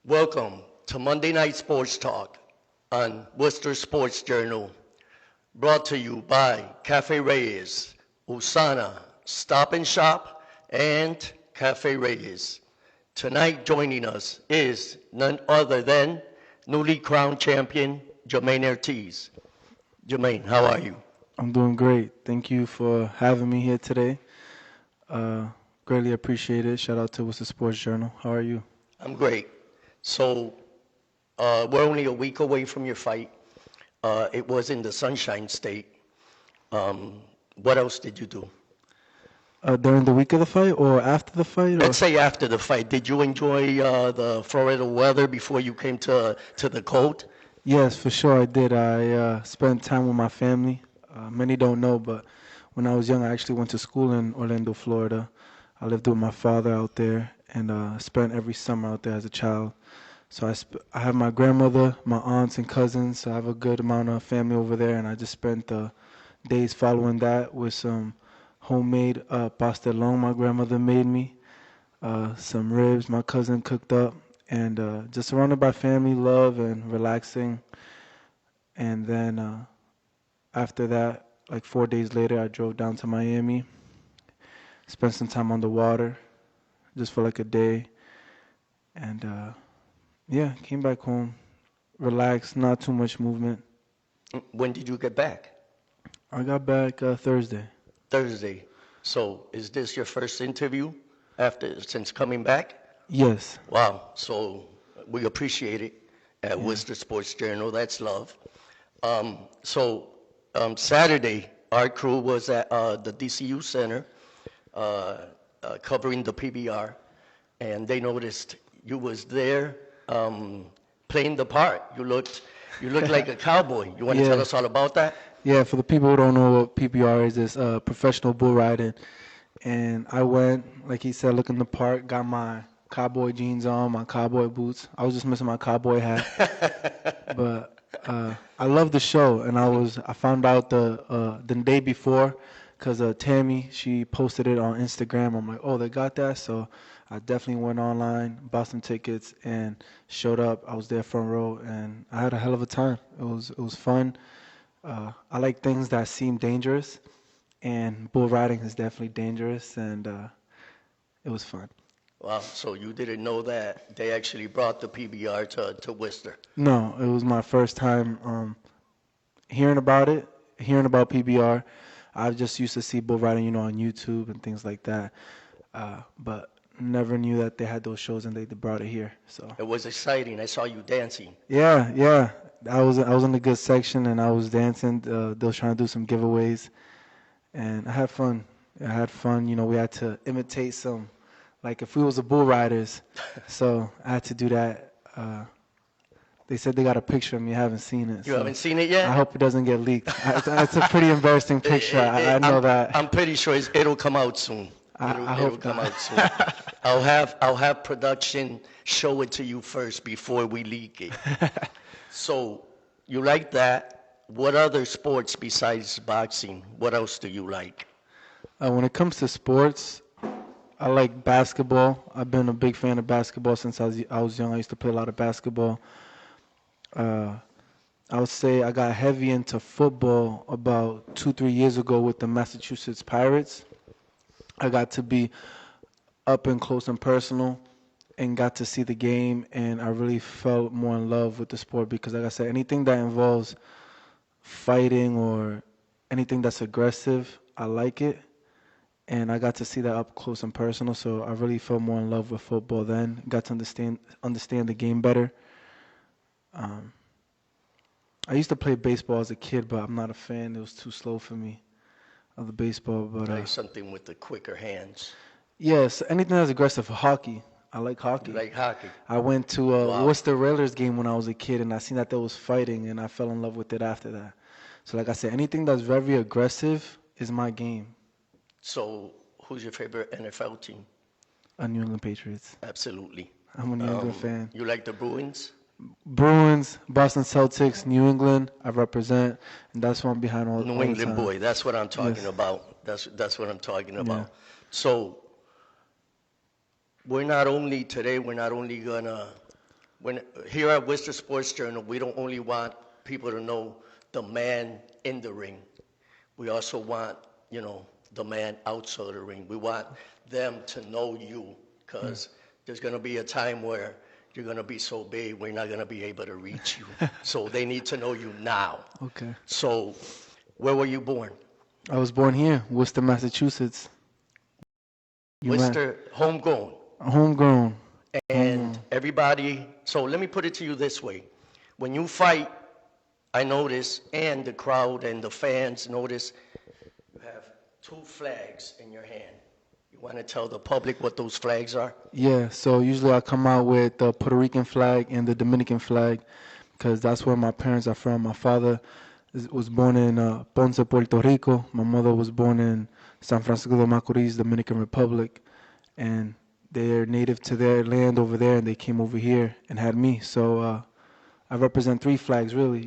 Welcome to Monday Night Sports Talk on Worcester Sports Journal, brought to you by Cafe Reyes, Usana, Stop and Shop, and Cafe Reyes. Tonight joining us is none other than newly crowned champion Jamaine Ortiz. Jamaine, how are you? I'm doing great. Thank you for having me here today. Greatly appreciate it. Shout out to Worcester Sports Journal. How are you? I'm great. So we're only a week away from your fight. It was in the Sunshine State. What else did you do? During the week of the fight or after the fight? Let's say after the fight. Did you enjoy the Florida weather before you came to the cold? Yes, for sure I did. I spent time with my family. Many don't know, but when I was young, I actually went to school in Orlando, Florida. I lived with my father out there and spent every summer out there as a child. So I have my grandmother, my aunts and cousins, so I have a good amount of family over there, and I just spent the days following that with some homemade pastelón my grandmother made me, some ribs my cousin cooked up, and just surrounded by family, love, and relaxing. And then after that, like 4 days later, I drove down to Miami, spent some time on the water, just for like a day, and yeah, came back home, relaxed, not too much movement. When did you get back? I got back Thursday. Thursday. So is this your first interview since coming back? Yes. Wow. So we appreciate it at Worcester Sports Journal. That's love. Saturday, our crew was at the DCU Center covering the PBR, and they noticed you was there playing the part. You looked like a cowboy. You want to tell us all about that? Yeah, for the people who don't know what PBR is, it's professional bull riding. And I went, like he said, looking the part, got my cowboy jeans on, my cowboy boots. I was just missing my cowboy hat. But I love the show, and I found out the day before, because Tammy, she posted it on Instagram. I'm like, oh, they got that? So I definitely went online, bought some tickets, and showed up. I was there front row, and I had a hell of a time. It was fun. I like things that seem dangerous, and bull riding is definitely dangerous, and it was fun. Wow, so you didn't know that they actually brought the PBR to Worcester? No, it was my first time hearing about it, hearing about PBR. I just used to see bull riding, on YouTube and things like that, but never knew that they had those shows and they brought it here. So it was exciting. I saw you dancing. Yeah. I was in a good section and I was dancing. They was trying to do some giveaways, and I had fun. We had to imitate some, like if we was the bull riders. So I had to do that. They said they got a picture of me. I haven't seen it. You haven't seen it yet? I hope it doesn't get leaked. It's a pretty embarrassing picture. I know that. I'm pretty sure it'll come out soon. It'll come out soon. I'll have production show it to you first before we leak it. So you like that. What other sports besides boxing? What else do you like? When it comes to sports, I like basketball. I've been a big fan of basketball since I was young. I used to play a lot of basketball. I would say I got heavy into football about 2-3 years ago with the Massachusetts Pirates. I got to be up and close and personal and got to see the game, and I really felt more in love with the sport because, like I said, anything that involves fighting or anything that's aggressive, I like it. And I got to see that up close and personal, so I really felt more in love with football then, got to understand the game better. I used to play baseball as a kid, but I'm not a fan. It was too slow for me of the baseball. But like something with the quicker hands. Yes, anything that's aggressive. Hockey. I like hockey. You like hockey? I went to a Worcester Railers game when I was a kid, and I seen that there was fighting, and I fell in love with it after that. So like I said, anything that's very aggressive is my game. So who's your favorite NFL team? New England Patriots. Absolutely. I'm a New England fan. You like the Bruins? Bruins, Boston Celtics, New England, I represent, and that's what I'm behind all the time. New England boy, that's what I'm talking about. That's what I'm talking about. Yeah. So we're not only when here at Worcester Sports Journal, we don't only want people to know the man in the ring. We also want, the man outside the ring. We want them to know you, because there's going to be a time where you're going to be so big, we're not going to be able to reach you. So they need to know you now. Okay. So where were you born? I was born here, Worcester, Massachusetts. Worcester, homegrown. Homegrown. And everybody, so let me put it to you this way. When you fight, I notice, and the crowd and the fans notice, you have two flags in your hand. You want to tell the public what those flags are? Yeah, so usually I come out with the Puerto Rican flag and the Dominican flag because that's where my parents are from. My father was born in Ponce, Puerto Rico. My mother was born in San Francisco de Macorís, Dominican Republic. And they're native to their land over there, and they came over here and had me. So I represent three flags, really,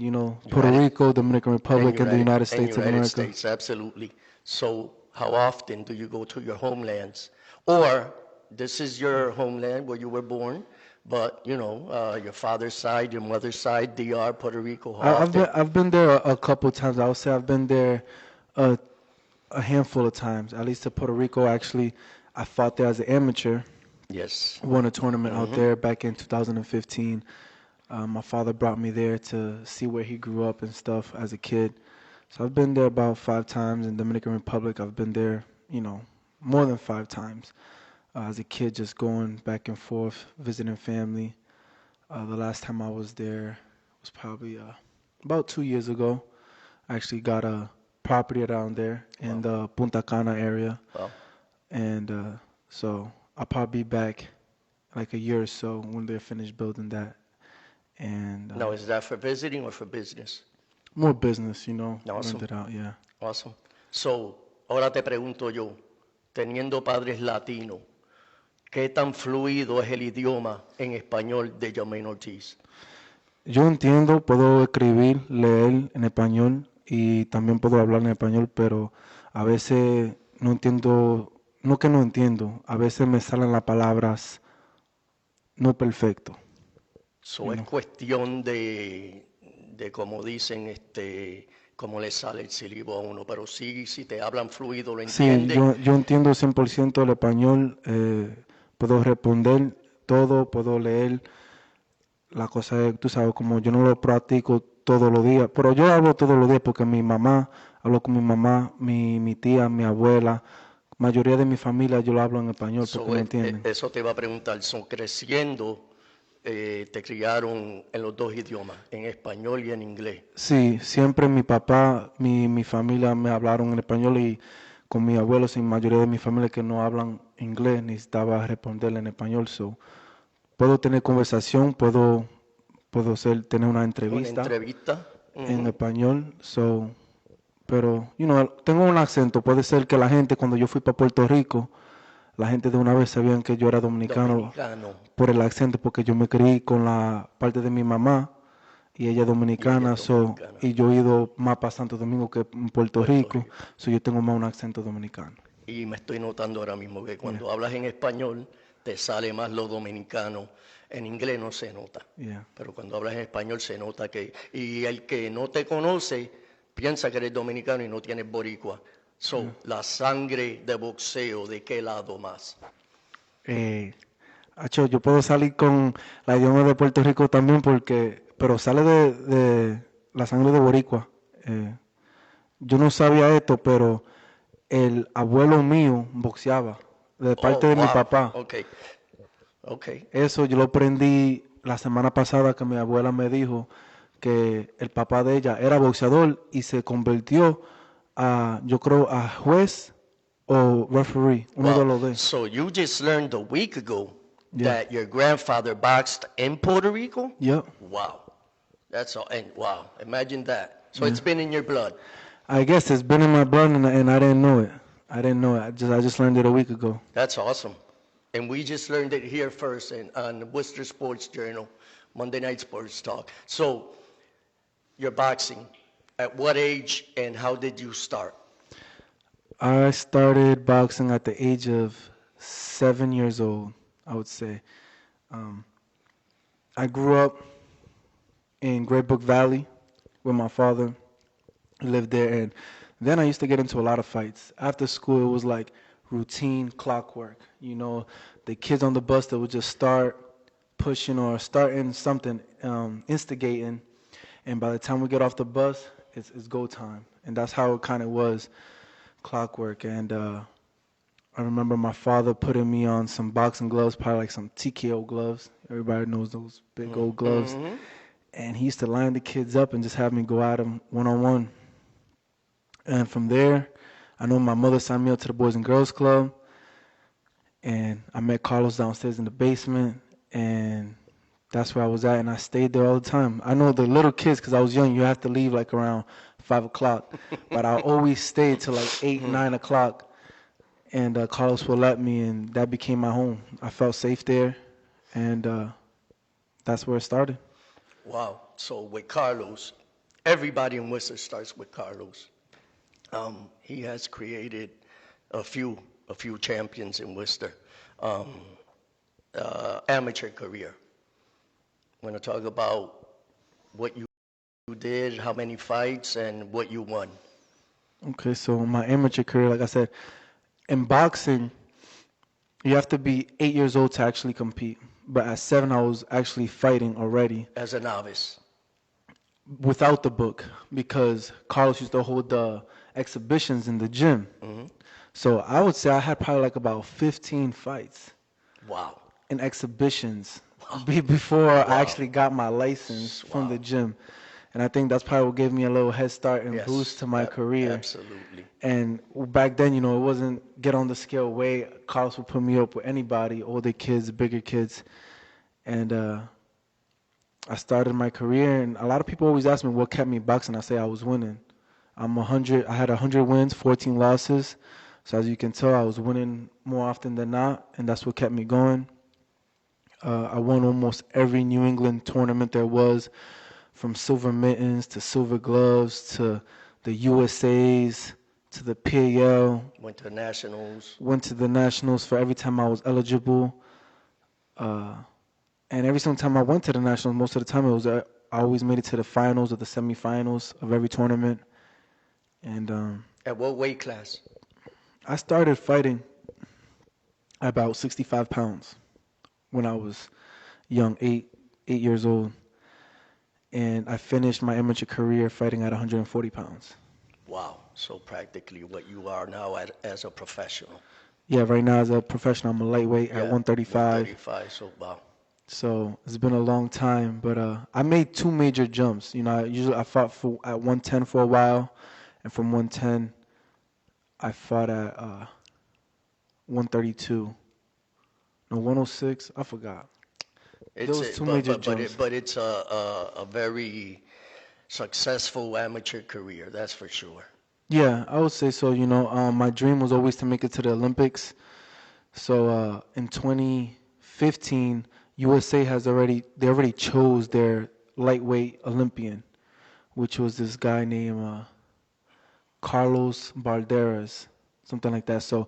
Puerto Rico, Dominican Republic, and the United States of America. States, absolutely. So how often do you go to your homelands? Or this is your homeland where you were born, but, your father's side, your mother's side, DR, Puerto Rico, how often? I've been there a couple times. I would say I've been there a handful of times, at least to Puerto Rico. Actually, I fought there as an amateur. Yes. Won a tournament out there back in 2015. My father brought me there to see where he grew up and stuff as a kid. So I've been there about 5 times. In Dominican Republic, I've been there, more than 5 times. As a kid, just going back and forth, visiting family. The last time I was there was probably about 2 years ago. I actually got a property around there in the Punta Cana area. Wow. And so I'll probably be back like a year or so when they're finished building that. And Now, is that for visiting or for business? more business, Awesome. rent it out, yeah. Awesome. So, ahora te pregunto yo, teniendo padres latinos, ¿qué tan fluido es el idioma en español de Jamaine Ortiz? Yo entiendo, puedo escribir, leer en español y también puedo hablar en español, pero a veces no entiendo, no que no entiendo, a veces me salen las palabras no perfecto. So, es cuestión de como dicen, cómo le sale el sílabo a uno, pero sí, si te hablan fluido, lo Sí, entiendes. yo entiendo 100% el español, puedo responder todo, puedo leer. La cosa es, tú sabes, como yo no lo practico todos los días, pero yo hablo todos los días porque hablo con mi mamá, mi tía, mi abuela, mayoría de mi familia yo lo hablo en español porque me entienden. Eso te iba a preguntar, son creciendo, te criaron en los dos idiomas, en español y en inglés. Sí, siempre mi papá, mi familia me hablaron en español y con mis abuelos y mayoría de mi familia que no hablan inglés necesitaba responderle en español. So, puedo tener conversación, puedo tener una entrevista en español. So, pero, tengo un acento. Puede ser que la gente, cuando yo fui para Puerto Rico, la gente de una vez sabían que yo era dominicano por el acento, porque yo me crié con la parte de mi mamá y ella es dominicana, y yo he ido más para Santo Domingo que en Puerto Rico, so yo tengo más un acento dominicano. Y me estoy notando ahora mismo que cuando hablas en español te sale más lo dominicano. En inglés no se nota, pero cuando hablas en español se nota que... Y el que no te conoce piensa que eres dominicano y no tienes boricua. So, la sangre de boxeo, ¿de qué lado más? Yo puedo salir con la idioma de Puerto Rico también pero sale de la sangre de boricua. Yo no sabía esto, pero el abuelo mío boxeaba de parte de mi papá. Okay. Eso yo lo aprendí la semana pasada que mi abuela me dijo que el papá de ella era boxeador y se convirtió yo creo a juez o referee, uno de los dos. So you just learned a week ago that your grandfather boxed in Puerto Rico? Yeah. Wow. That's all. And wow, imagine that. So it's been in your blood. I guess it's been in my blood and I didn't know it. I just learned it a week ago. That's awesome. And we just learned it here first on Worcester Sports Journal, Monday Night Sports Talk. So you're boxing. At what age and how did you start? I started boxing at the age of 7 years old, I would say. I grew up in Great Brook Valley with my father. He lived there, and then I used to get into a lot of fights. After school, it was like routine clockwork. You know, the kids on the bus that would just start pushing or starting something, instigating, and by the time we get off the bus, it's go time. And that's how it kind of was, clockwork. And I remember my father putting me on some boxing gloves, probably like some TKO gloves. Everybody knows those big old gloves. And he used to line the kids up and just have me go at them one-on-one. And from there, I know my mother signed me up to the Boys and Girls Club. And I met Carlos downstairs in the basement. And that's where I was at. And I stayed there all the time. I know the little kids, because I was young, you have to leave like around 5 o'clock. But I always stayed till like 8, 9 o'clock. And Carlos would let me, and that became my home. I felt safe there. And that's where it started. Wow. So with Carlos, everybody in Worcester starts with Carlos. He has created a few champions in Worcester. Amateur career. Want to talk about what you did, how many fights, and what you won. Okay, so my amateur career, like I said, in boxing, you have to be 8 years old to actually compete. But at 7, I was actually fighting already. As a novice. Without the book, because Carlos used to hold the exhibitions in the gym. So I would say I had probably like about 15 fights. Wow. In exhibitions before I actually got my license from the gym. And I think that's probably what gave me a little head start and boost to my career. Absolutely. And back then, you know, it wasn't get on the scale way. Carlos would put me up with anybody, older kids, bigger kids. And I started my career, and a lot of people always ask me what kept me boxing. I say I was winning. I had 100 wins, 14 losses. So as you can tell, I was winning more often than not, and that's what kept me going. I won almost every New England tournament there was, from silver mittens to silver gloves to the USAs to the PAL. Went to nationals. Went to the nationals for every time I was eligible. And every single time I went to the nationals, most of the time I always made it to the finals or the semifinals of every tournament. And at what weight class? I started fighting at about 65 pounds when I was young, 8 years old. And I finished my amateur career fighting at 140 pounds. Wow. So practically what you are now as a professional. Yeah, right now as a professional, I'm a lightweight at 135. 135, so wow. So it's been a long time, but I made 2 major jumps. You know, I fought at 110 for a while, and from 110, I fought at 132. No, 106. I forgot. Those 2 major jumps. But it's a very successful amateur career, that's for sure. Yeah, I would say so. You know, my dream was always to make it to the Olympics. So in 2015, USA already chose their lightweight Olympian, which was this guy named Carlos Balderas, something like that. So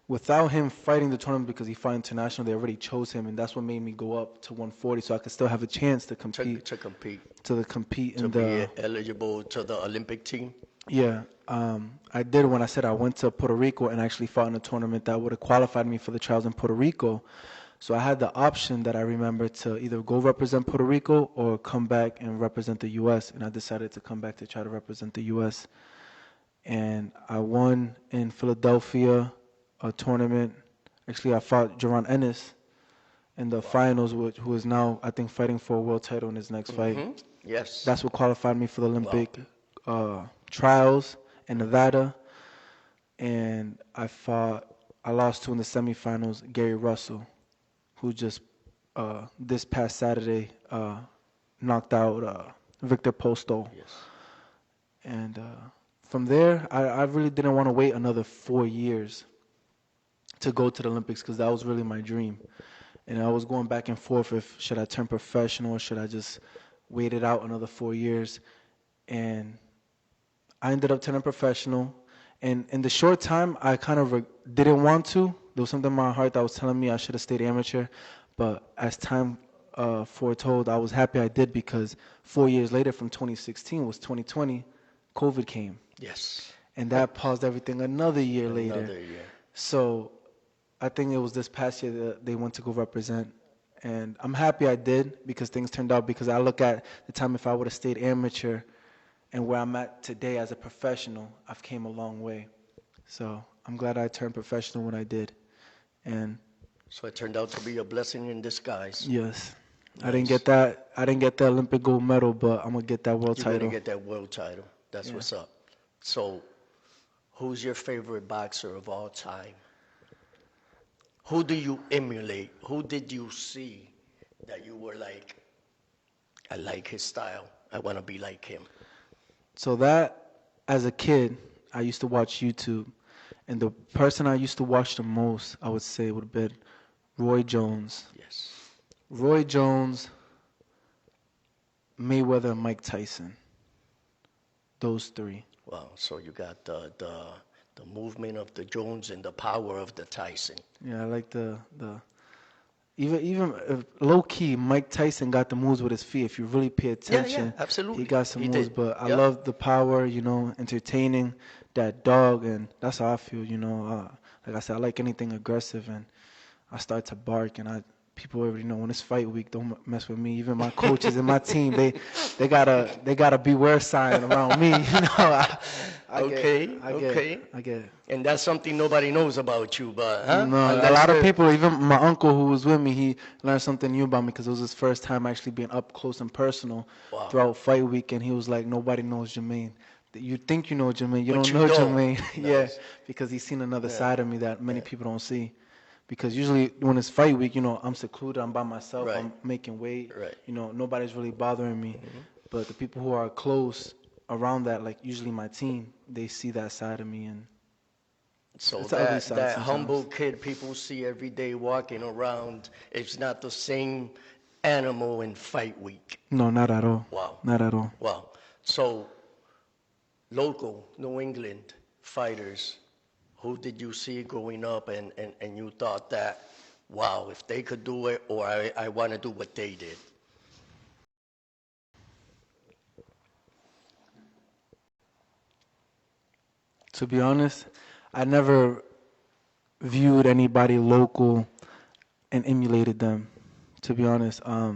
without him fighting the tournament, because he fought international, they already chose him, and that's what made me go up to 140, so I could still have a chance to compete. To compete. To be eligible to the Olympic team. Yeah, I did when I said I went to Puerto Rico and actually fought in a tournament that would have qualified me for the trials in Puerto Rico. So I had the option that I remember to either go represent Puerto Rico or come back and represent the U.S., and I decided to come back to try to represent the U.S. And I won in Philadelphia a tournament. Actually, I fought Jaron Ennis in the finals, who is now, I think, fighting for a world title in his next fight. Yes. That's what qualified me for the Olympic trials in Nevada. And I lost to in the semifinals, Gary Russell, who just this past Saturday knocked out Victor Postol. Yes. And from there, I really didn't want to wait another 4 years to go to the Olympics, because that was really my dream. And I was going back and forth if should I turn professional or should I just wait it out another 4 years. And I ended up turning professional. And in the short time, I kind of didn't want to. There was something in my heart that was telling me I should have stayed amateur. But as time foretold, I was happy I did because 4 years later from 2016 was 2020, COVID came. Yes. And that paused everything another year later. Another year. So I think it was this past year that they went to go represent. And I'm happy I did because things turned out, because I look at the time, if I would have stayed amateur and where I'm at today as a professional, I've came a long way. So I'm glad I turned professional when I did. And so it turned out to be a blessing in disguise. yes. Nice. I didn't get that Olympic gold medal, but I'm gonna get that world title. You're gonna get that world title. That's what's up. So who's your favorite boxer of all time? Who do you emulate? Who did you see that you were like, I like his style, I want to be like him? So that, as a kid, I used to watch YouTube, and the person I used to watch the most, I would say, would have been Roy Jones. Yes. Roy Jones, Mayweather, and Mike Tyson. Those three. Wow. So you got the movement of the Jones and the power of the Tyson. Yeah, I like the even low key, Mike Tyson got the moves with his feet. If you really pay attention, yeah, absolutely. he got some He moves. did. But I love the power, entertaining, that dog, and that's how I feel. Like I said, I like anything aggressive, and I start to bark, and people already know when it's fight week, don't mess with me. Even my coaches and my team, they got a beware sign around me. I get it. And that's something nobody knows about you, but No, a lot of people, even my uncle who was with me, he learned something new about me because it was his first time actually being up close and personal throughout fight week, and he was like, nobody knows Jamaine. You think you know Jamaine, you don't know Jamaine. Yeah, because he's seen another side of me that many people don't see. Because usually when it's fight week, I'm secluded, I'm by myself, I'm making weight, nobody's really bothering me. Mm-hmm. But the people who are close around that, like usually my team, they see that side of me. And so that humble kid people see every day walking around, it's not the same animal in fight week. No, not at all. Wow. Not at all. Wow. So local New England fighters, who did you see growing up and you thought that, wow, if they could do it, or I want to do what they did? To be honest, I never viewed anybody local and emulated them. To be honest, I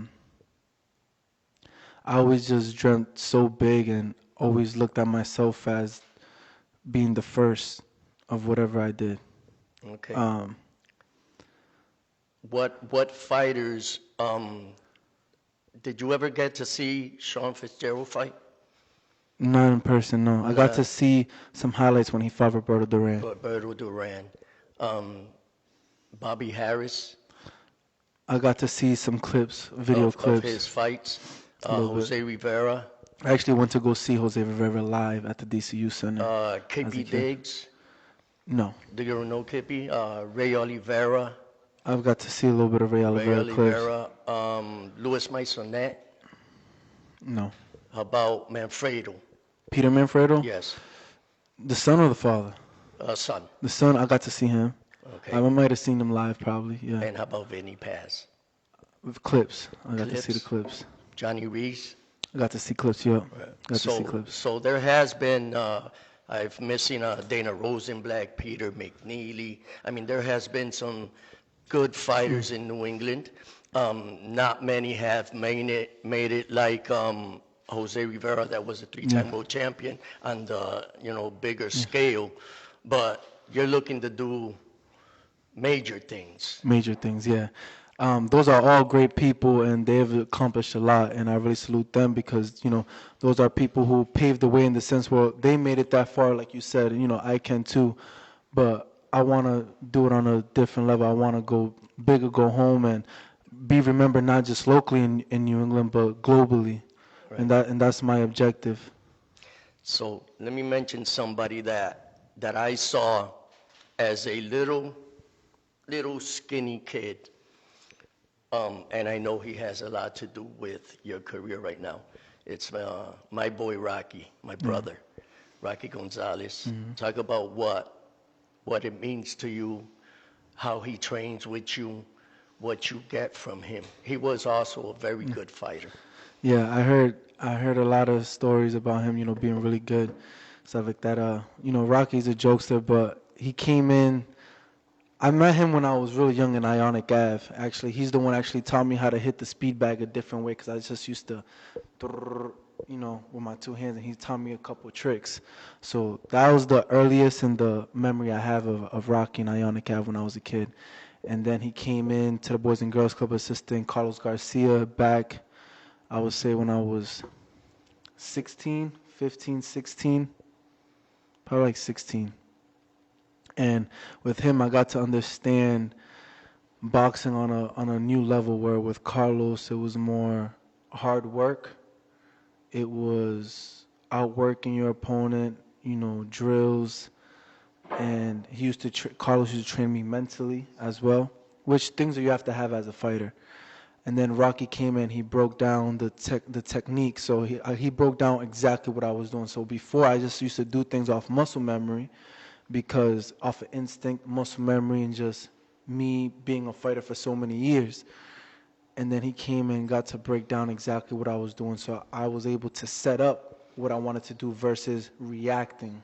always just dreamt so big and always looked at myself as being the first of whatever I did. Okay. What fighters did you ever get to see Sean Fitzgerald fight? Not in person, no. I got to see some highlights when he fought Roberto Duran. Roberto Duran. Bobby Harris. I got to see some clips, video clips. Of his fights. Jose Rivera. I actually went to go see Jose Rivera live at the DCU Center. Kippy Diggs. No. Do you know Kippy? Ray Oliveira. I've got to see a little bit of Ray Oliveira clips. Luis Maisonette. No. How about Manfredo? Peter Manfredo? Yes. The son or the father? Son. The son, I got to see him. Okay. I might have seen him live probably, yeah. And how about Vinny Paz? With clips. I got to see the clips. Johnny Reese? I got to see clips, yeah. Got to see clips. So there has been, I've missing Dana Rosenblatt, Peter McNeely. I mean, there has been some good fighters in New England. Not many have made it like Jose Rivera, that was a three-time world champion on the bigger scale. But you're looking to do major things. Major things, yeah. Those are all great people, and they've accomplished a lot, and I really salute them because, those are people who paved the way in the sense where they made it that far, like you said, I can too, but I want to do it on a different level. I want to go bigger, go home, and be remembered not just locally in New England, but globally, and that's my objective. So let me mention somebody that I saw as a little skinny kid. And I know he has a lot to do with your career right now. It's my boy Rocky, my brother, Rocky Gonzalez. Mm-hmm. Talk about what it means to you, how he trains with you, what you get from him. He was also a very good fighter. Yeah, I heard a lot of stories about him, being really good, stuff like that. Rocky's a jokester, but he came in. I met him when I was really young in Ionic Ave. Actually, he's the one actually taught me how to hit the speed bag a different way because I just used to, with my two hands, and he taught me a couple tricks. So that was the earliest and the memory I have of Rocky in Ionic Ave when I was a kid. And then he came in to the Boys and Girls Club assisting Carlos Garcia back, I would say when I was 16, 15, 16, probably like 16. And with him, I got to understand boxing on a new level where with Carlos, it was more hard work. It was outworking your opponent, drills. And Carlos used to train me mentally as well, which things that you have to have as a fighter. And then Rocky came in, he broke down the technique. So he broke down exactly what I was doing. So before, I just used to do things off muscle memory, because off of instinct, muscle memory, and just me being a fighter for so many years. And then he came and got to break down exactly what I was doing, so I was able to set up what I wanted to do versus reacting.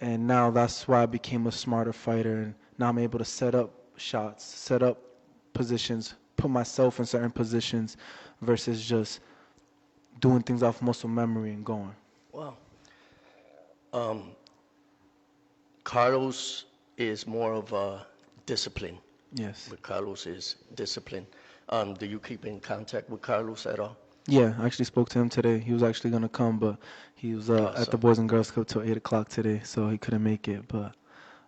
And now that's why I became a smarter fighter, and now I'm able to set up shots, set up positions, put myself in certain positions versus just doing things off muscle memory and going. Wow. Carlos is more of a discipline. Yes. But Carlos is discipline. Do you keep in contact with Carlos at all? Yeah, I actually spoke to him today. He was actually going to come, but he was at the Boys and Girls Club till 8 o'clock today, so he couldn't make it. But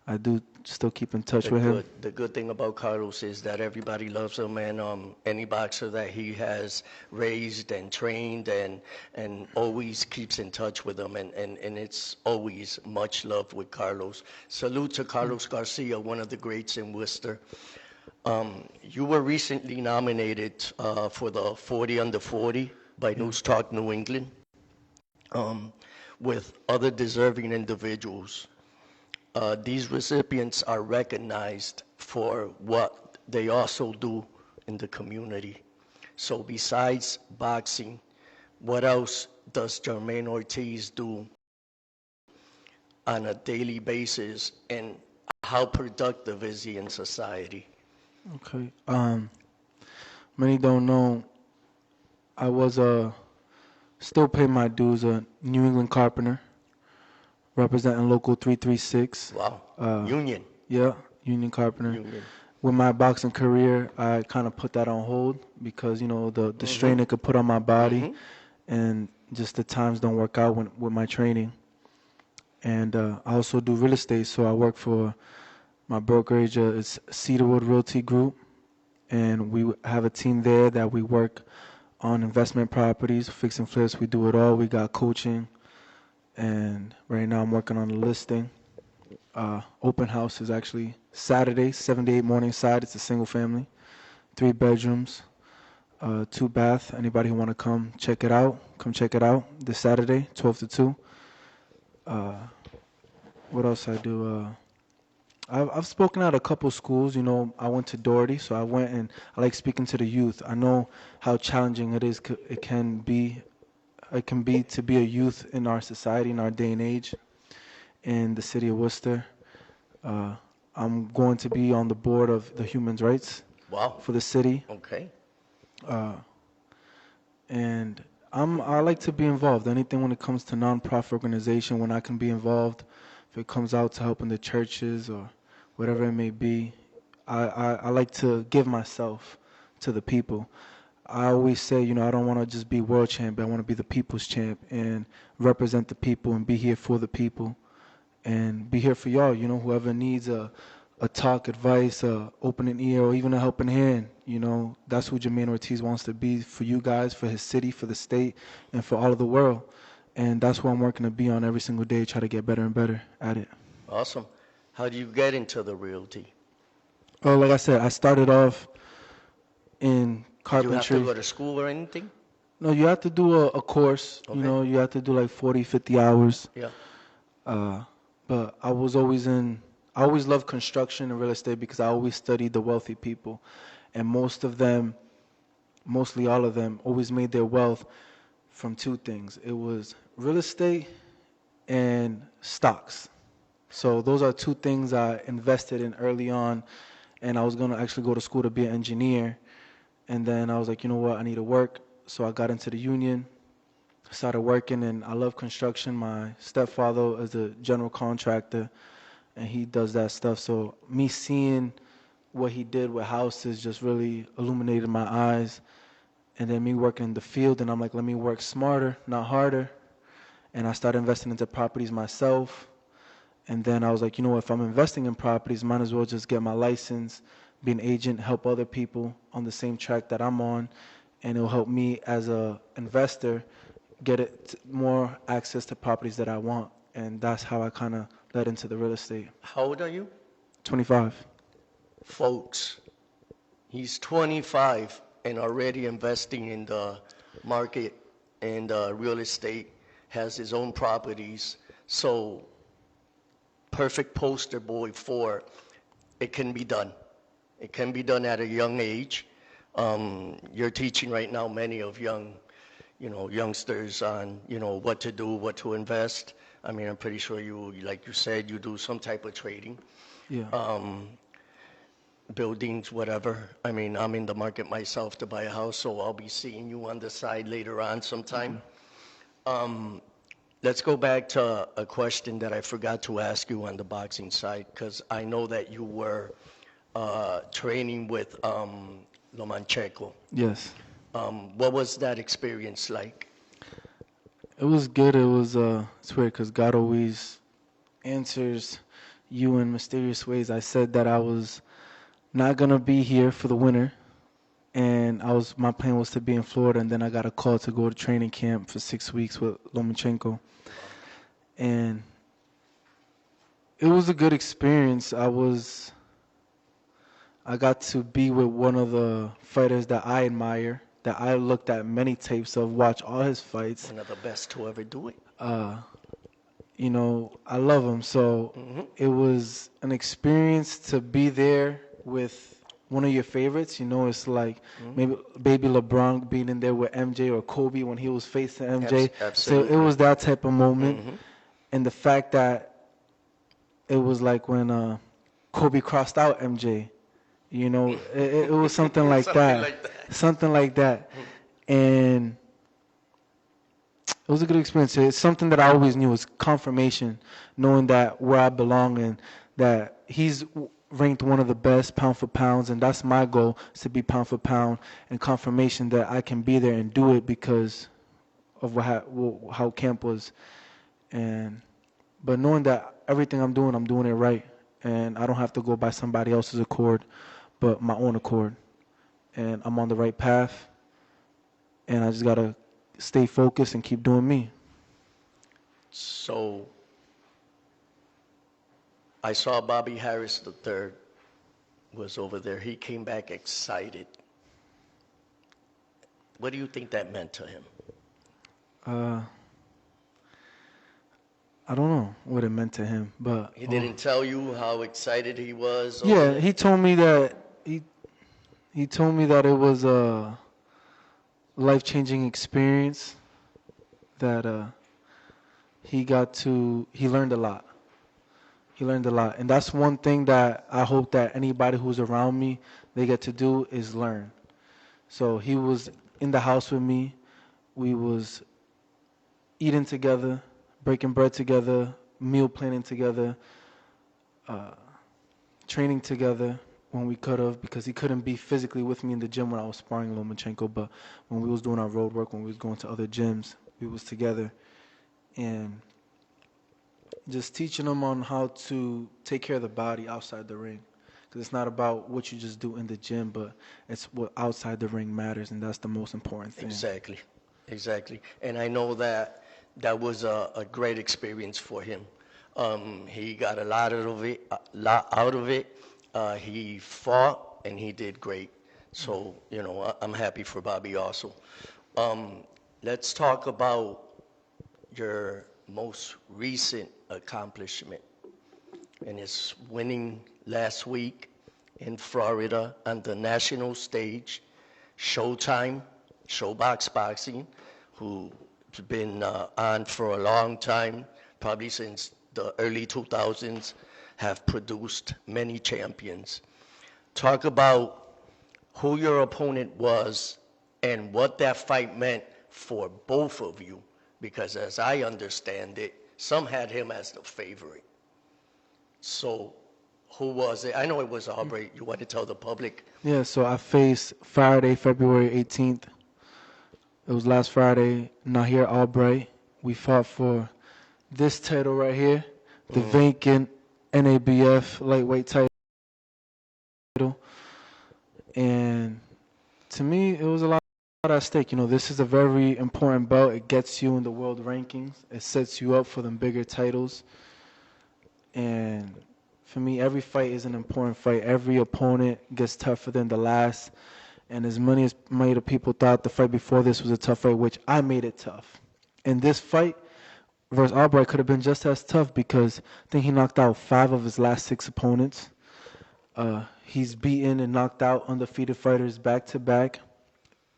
I do still keep in touch with him. The good thing about Carlos is that everybody loves him, and any boxer that he has raised and trained and always keeps in touch with him, and it's always much love with Carlos. Salute to Carlos Garcia, one of the greats in Worcester. You were recently nominated for the 40 Under 40 by News Talk New England with other deserving individuals. These recipients are recognized for what they also do in the community. So besides boxing, what else does Jamaine Ortiz do on a daily basis, and how productive is he in society? Okay. Many don't know, I was still pay my dues, a New England carpenter, representing local 336. Wow. Union. Yeah, Union carpenter. Union. With my boxing career, I kind of put that on hold because, the strain it could put on my body, and just the times don't work out with my training. And I also do real estate, so I work for my brokerage. It's Cedarwood Realty Group, and we have a team there that we work on investment properties, fix and flips. We do it all. We got coaching, and right now I'm working on the listing. Open house is actually Saturday, 7 to 8 Morningside. It's a single family, 3 bedrooms, 2 bath. Anybody who want to come check it out, come check it out this Saturday, 12 to 2. What else I do? I've spoken at a couple schools. I went to Doherty, so I went and I like speaking to the youth. I know how challenging it can be to be a youth in our society, in our day and age, in the city of Worcester. I'm going to be on the board of the human rights for the city. Okay. And I like to be involved. Anything when it comes to nonprofit organization, when I can be involved, if it comes out to helping the churches or whatever it may be, I like to give myself to the people. I always say, I don't want to just be world champ, I want to be the people's champ and represent the people and be here for the people and be here for y'all. Whoever needs a talk, advice, opening ear, or even a helping hand, that's who Jamaine Ortiz wants to be for you guys, for his city, for the state, and for all of the world. And that's what I'm working to be on every single day, try to get better and better at it. Awesome. How do you get into the realty? Well, like I said, I started off in carpentry. You have to go to school or anything? No, you have to do a course. Okay. You have to do like 40, 50 hours. Yeah. But I always loved construction and real estate because I always studied the wealthy people. and mostly all of them, always made their wealth from two things. It was real estate and stocks. So those are two things I invested in early on, and I was going to actually go to school to be an engineer. And then I was like, you know what, I need to work. So I got into the union, started working, and I love construction. My stepfather is a general contractor, and he does that stuff. So me seeing what he did with houses just really illuminated my eyes. And then me working in the field, and I'm like, let me work smarter, not harder. And I started investing into properties myself. And then I was like, you know what, if I'm investing in properties, might as well just get my license, be an agent, help other people on the same track that I'm on, and it'll help me as a investor get more access to properties that I want. And that's how I kind of led into the real estate. How old are you? 25. Folks, he's 25 and already investing in the market and real estate, has his own properties. So perfect poster boy for it can be done. It can be done at a young age. You're teaching right now many of youngsters on, what to do, what to invest. I mean, I'm pretty sure you, like you said, you do some type of trading. Yeah. Buildings, whatever. I mean, I'm in the market myself to buy a house, so I'll be seeing you on the side later on sometime. Let's go back to a question that I forgot to ask you on the boxing side, because I know that you were training with Lomachenko. Yes. What was that experience like? It was good. It's weird because God always answers you in mysterious ways. I said that I was not going to be here for the winter, and my plan was to be in Florida, and then I got a call to go to training camp for 6 weeks with Lomachenko. And it was a good experience. I got to be with one of the fighters that I admire, that I looked at many tapes of, watch all his fights. One of the best to ever do it. I love him. So it was an experience to be there with one of your favorites. It's like maybe baby LeBron being in there with MJ, or Kobe when he was facing MJ. Absolutely. So it was that type of moment. And the fact that it was like when Kobe crossed out MJ, it was something like that. Something like that. And it was a good experience. It's something that I always knew, was confirmation, knowing that where I belong and that he's ranked one of the best pound for pounds, and that's my goal, is to be pound for pound, and confirmation that I can be there and do it because of how camp was. But knowing that everything I'm doing it right, and I don't have to go by somebody else's accord, but my own accord. And I'm on the right path, and I just got to stay focused and keep doing me. So I saw Bobby Harris III was over there. He came back excited. What do you think that meant to him? I don't know what it meant to him, but He didn't tell you how excited he was? Yeah, he told me that he told me that it was a life-changing experience, that he learned a lot. He learned a lot. And that's one thing that I hope that anybody who's around me, they get to do, is learn. So he was in the house with me. We was eating together, breaking bread together, meal planning together, training together when we could have, because he couldn't be physically with me in the gym when I was sparring Lomachenko, but when we was doing our road work, when we was going to other gyms, we was together. And just teaching him on how to take care of the body outside the ring. Because it's not about what you just do in the gym, but it's what outside the ring matters, and that's the most important thing. Exactly. And I know that was a great experience for him. He got a lot out of it. He fought, and he did great. So, I'm happy for Bobby also. Let's talk about your most recent accomplishment, and it's winning last week in Florida on the national stage. Showtime, Showbox Boxing, who's been on for a long time, probably since the early 2000s, have produced many champions. Talk about who your opponent was and what that fight meant for both of you, because as I understand it, some had him as the favorite. So who was it? I know it was Aubrey. You want to tell the public? Yeah, so I faced Friday, February 18th. It was last Friday, Nahir Albright. We fought for this title right here, the vacant NABF lightweight title. And to me, it was a lot at stake. You know, this is a very important belt. It gets you in the world rankings. It sets you up for them bigger titles. And for me, every fight is an important fight. Every opponent gets tougher than the last. And as many of the people thought the fight before this was a tough fight, which I made it tough. And this fight versus Albright could have been just as tough because I think he knocked out 5 of his last 6 opponents. He's beaten and knocked out undefeated fighters back to back.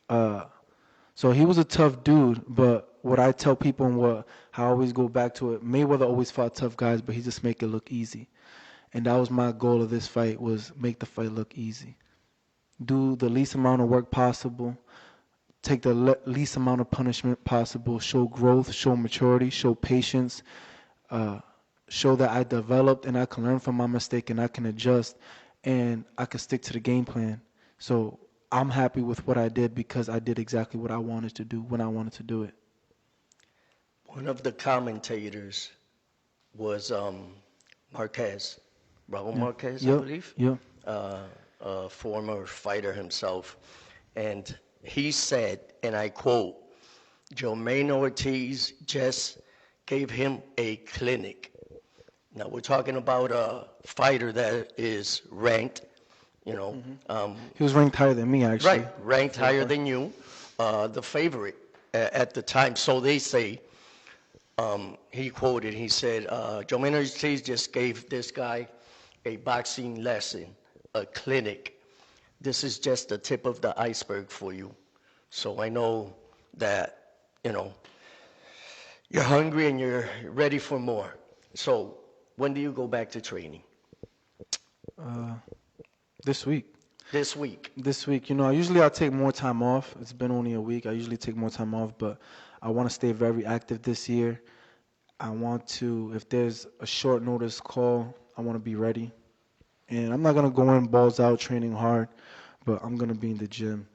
So he was a tough dude, but what I tell people and how I always go back to it, Mayweather always fought tough guys, but he just make it look easy. And that was my goal of this fight, was make the fight look easy. Do the least amount of work possible, take the least amount of punishment possible, show growth, show maturity, show patience, show that I developed and I can learn from my mistake and I can adjust and I can stick to the game plan. So I'm happy with what I did because I did exactly what I wanted to do when I wanted to do it. One of the commentators was Marquez, Raul Marquez, I believe. Yeah. A former fighter himself. And he said, and I quote, Jamaine Ortiz just gave him a clinic. Now, we're talking about a fighter that is ranked, you know. He was ranked higher than me, actually. Right, ranked higher than you, the favorite at the time. So they say, he quoted, he said, Jamaine Ortiz just gave this guy a boxing lesson, a clinic. This is just the tip of the iceberg for you. So I know that, you know, you're hungry and you're ready for more. So when do you go back to training? This week. This week. This week, you know, usually I take more time off. It's been only a week. I usually take more time off, but I want to stay very active this year. I want to, if there's a short notice call, I want to be ready. And I'm not going to go in balls out training hard, but I'm going to be in the gym,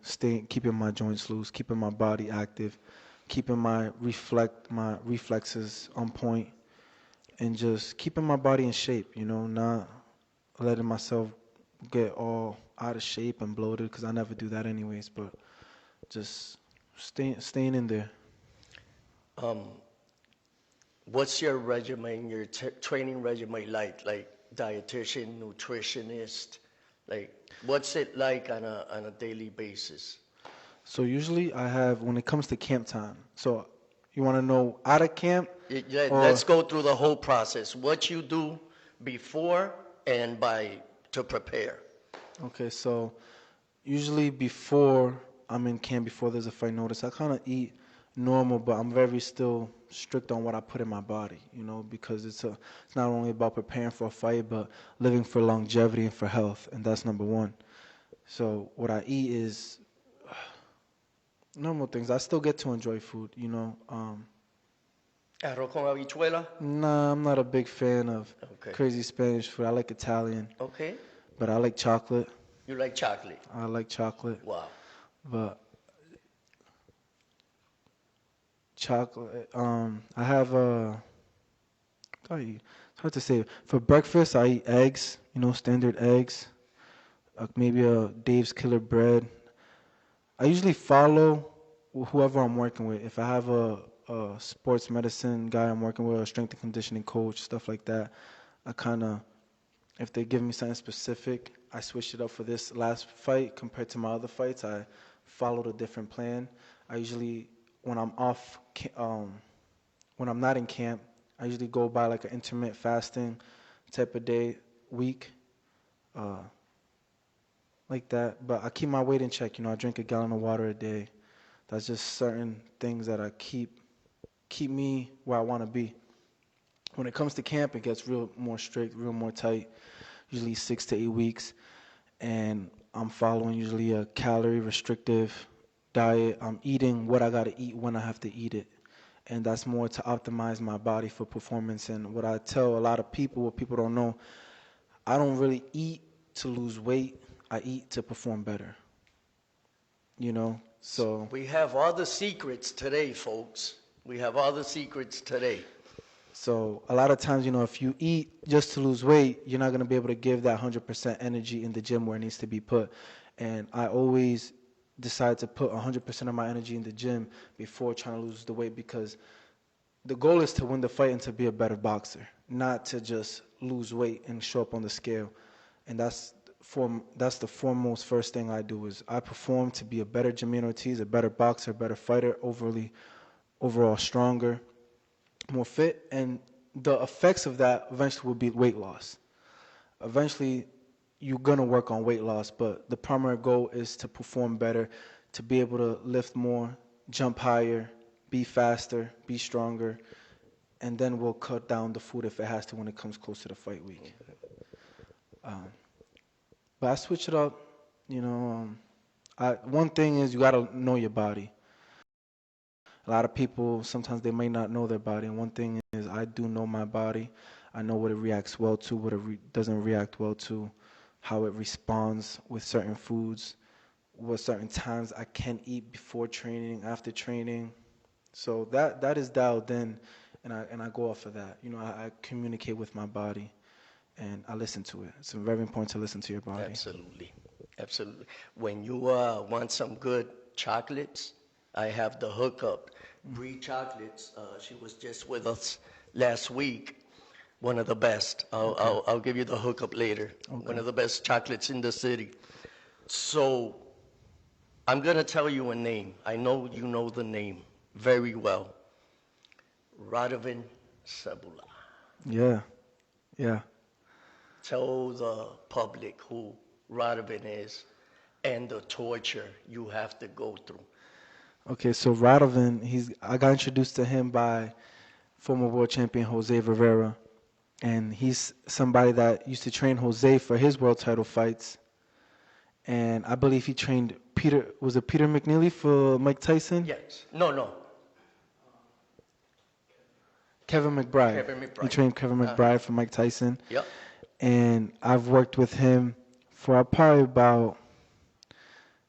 keeping my joints loose, keeping my body active, keeping my reflexes on point, and just keeping my body in shape, you know, not letting myself get all out of shape and bloated, because I never do that anyways, but just staying in there. What's your regimen, your training regimen like dietitian, nutritionist? Like, what's it like on a daily basis? So usually I have, when it comes to camp time, so you want to know out of camp? Yeah, let's go through the whole process. What you do before and to prepare. Okay, so usually before I'm in camp, before there's a fight notice, I kind of eat normal, but I'm very still strict on what I put in my body, you know, because it's not only about preparing for a fight, but living for longevity and for health, and that's number one. So what I eat is normal things. I still get to enjoy food, you know. Arroz con habichuela? Nah, I'm not a big fan of Okay. crazy Spanish food. I like Italian, Okay. but I like chocolate. You like chocolate? I like chocolate, Wow. but chocolate. I have it's hard to say. For breakfast, I eat eggs. You know, standard eggs. Maybe a Dave's Killer Bread. I usually follow whoever I'm working with. If I have a sports medicine guy I'm working with, a strength and conditioning coach, stuff like that, I kind of, if they give me something specific, I switch it up for this last fight compared to my other fights. I followed a different plan. I usually, when I'm off, when I'm not in camp, I usually go by like an intermittent fasting type of week. like that, but I keep my weight in check. I drink a gallon of water a day. That's just certain things that I keep me where I want to be. When it comes to camp, it gets real more strict, real more tight, usually 6 to 8 weeks. And I'm following usually a calorie restrictive diet. I'm eating what I got to eat when I have to eat it. And that's more to optimize my body for performance. And what I tell a lot of people, what people don't know, I don't really eat to lose weight. I eat to perform better. So We have all the secrets today, folks. We have all the secrets today. So a lot of times, if you eat just to lose weight, you're not going to be able to give that 100% energy in the gym where it needs to be put. And I always decide to put 100% of my energy in the gym before trying to lose the weight, because the goal is to win the fight and to be a better boxer, not to just lose weight and show up on the scale. And that's the foremost first thing I do is I perform to be a better Jamaine Ortiz, a better boxer, a better fighter, overall stronger, more fit, and the effects of that eventually will be weight loss. Eventually, you're going to work on weight loss, but the primary goal is to perform better, to be able to lift more, jump higher, be faster, be stronger, and then we'll cut down the food if it has to when it comes close to the fight week. But I switch it up, one thing is you got to know your body. A lot of people, sometimes they may not know their body. And one thing is I do know my body. I know what it reacts well to, what it doesn't react well to, how it responds with certain foods, what certain times I can eat before training, after training. So that is dialed in, and I go off of that. I communicate with my body, and I listen to it. It's very important to listen to your body. Absolutely. Absolutely. When you want some good chocolates, I have the hookup. Bree Chocolates. She was just with us last week. One of the best. I'll give you the hookup later. Okay. One of the best chocolates in the city. So I'm going to tell you a name. I know you know the name very well. Radovan Sabula. Yeah. Tell the public who Radovan is and the torture you have to go through. Okay, so Radovan, I got introduced to him by former world champion Jose Rivera, and he's somebody that used to train Jose for his world title fights, and I believe he trained Peter McNeely for Mike Tyson? Yes. No. Kevin McBride. He trained Kevin McBride for Mike Tyson. Yep. And I've worked with him for probably about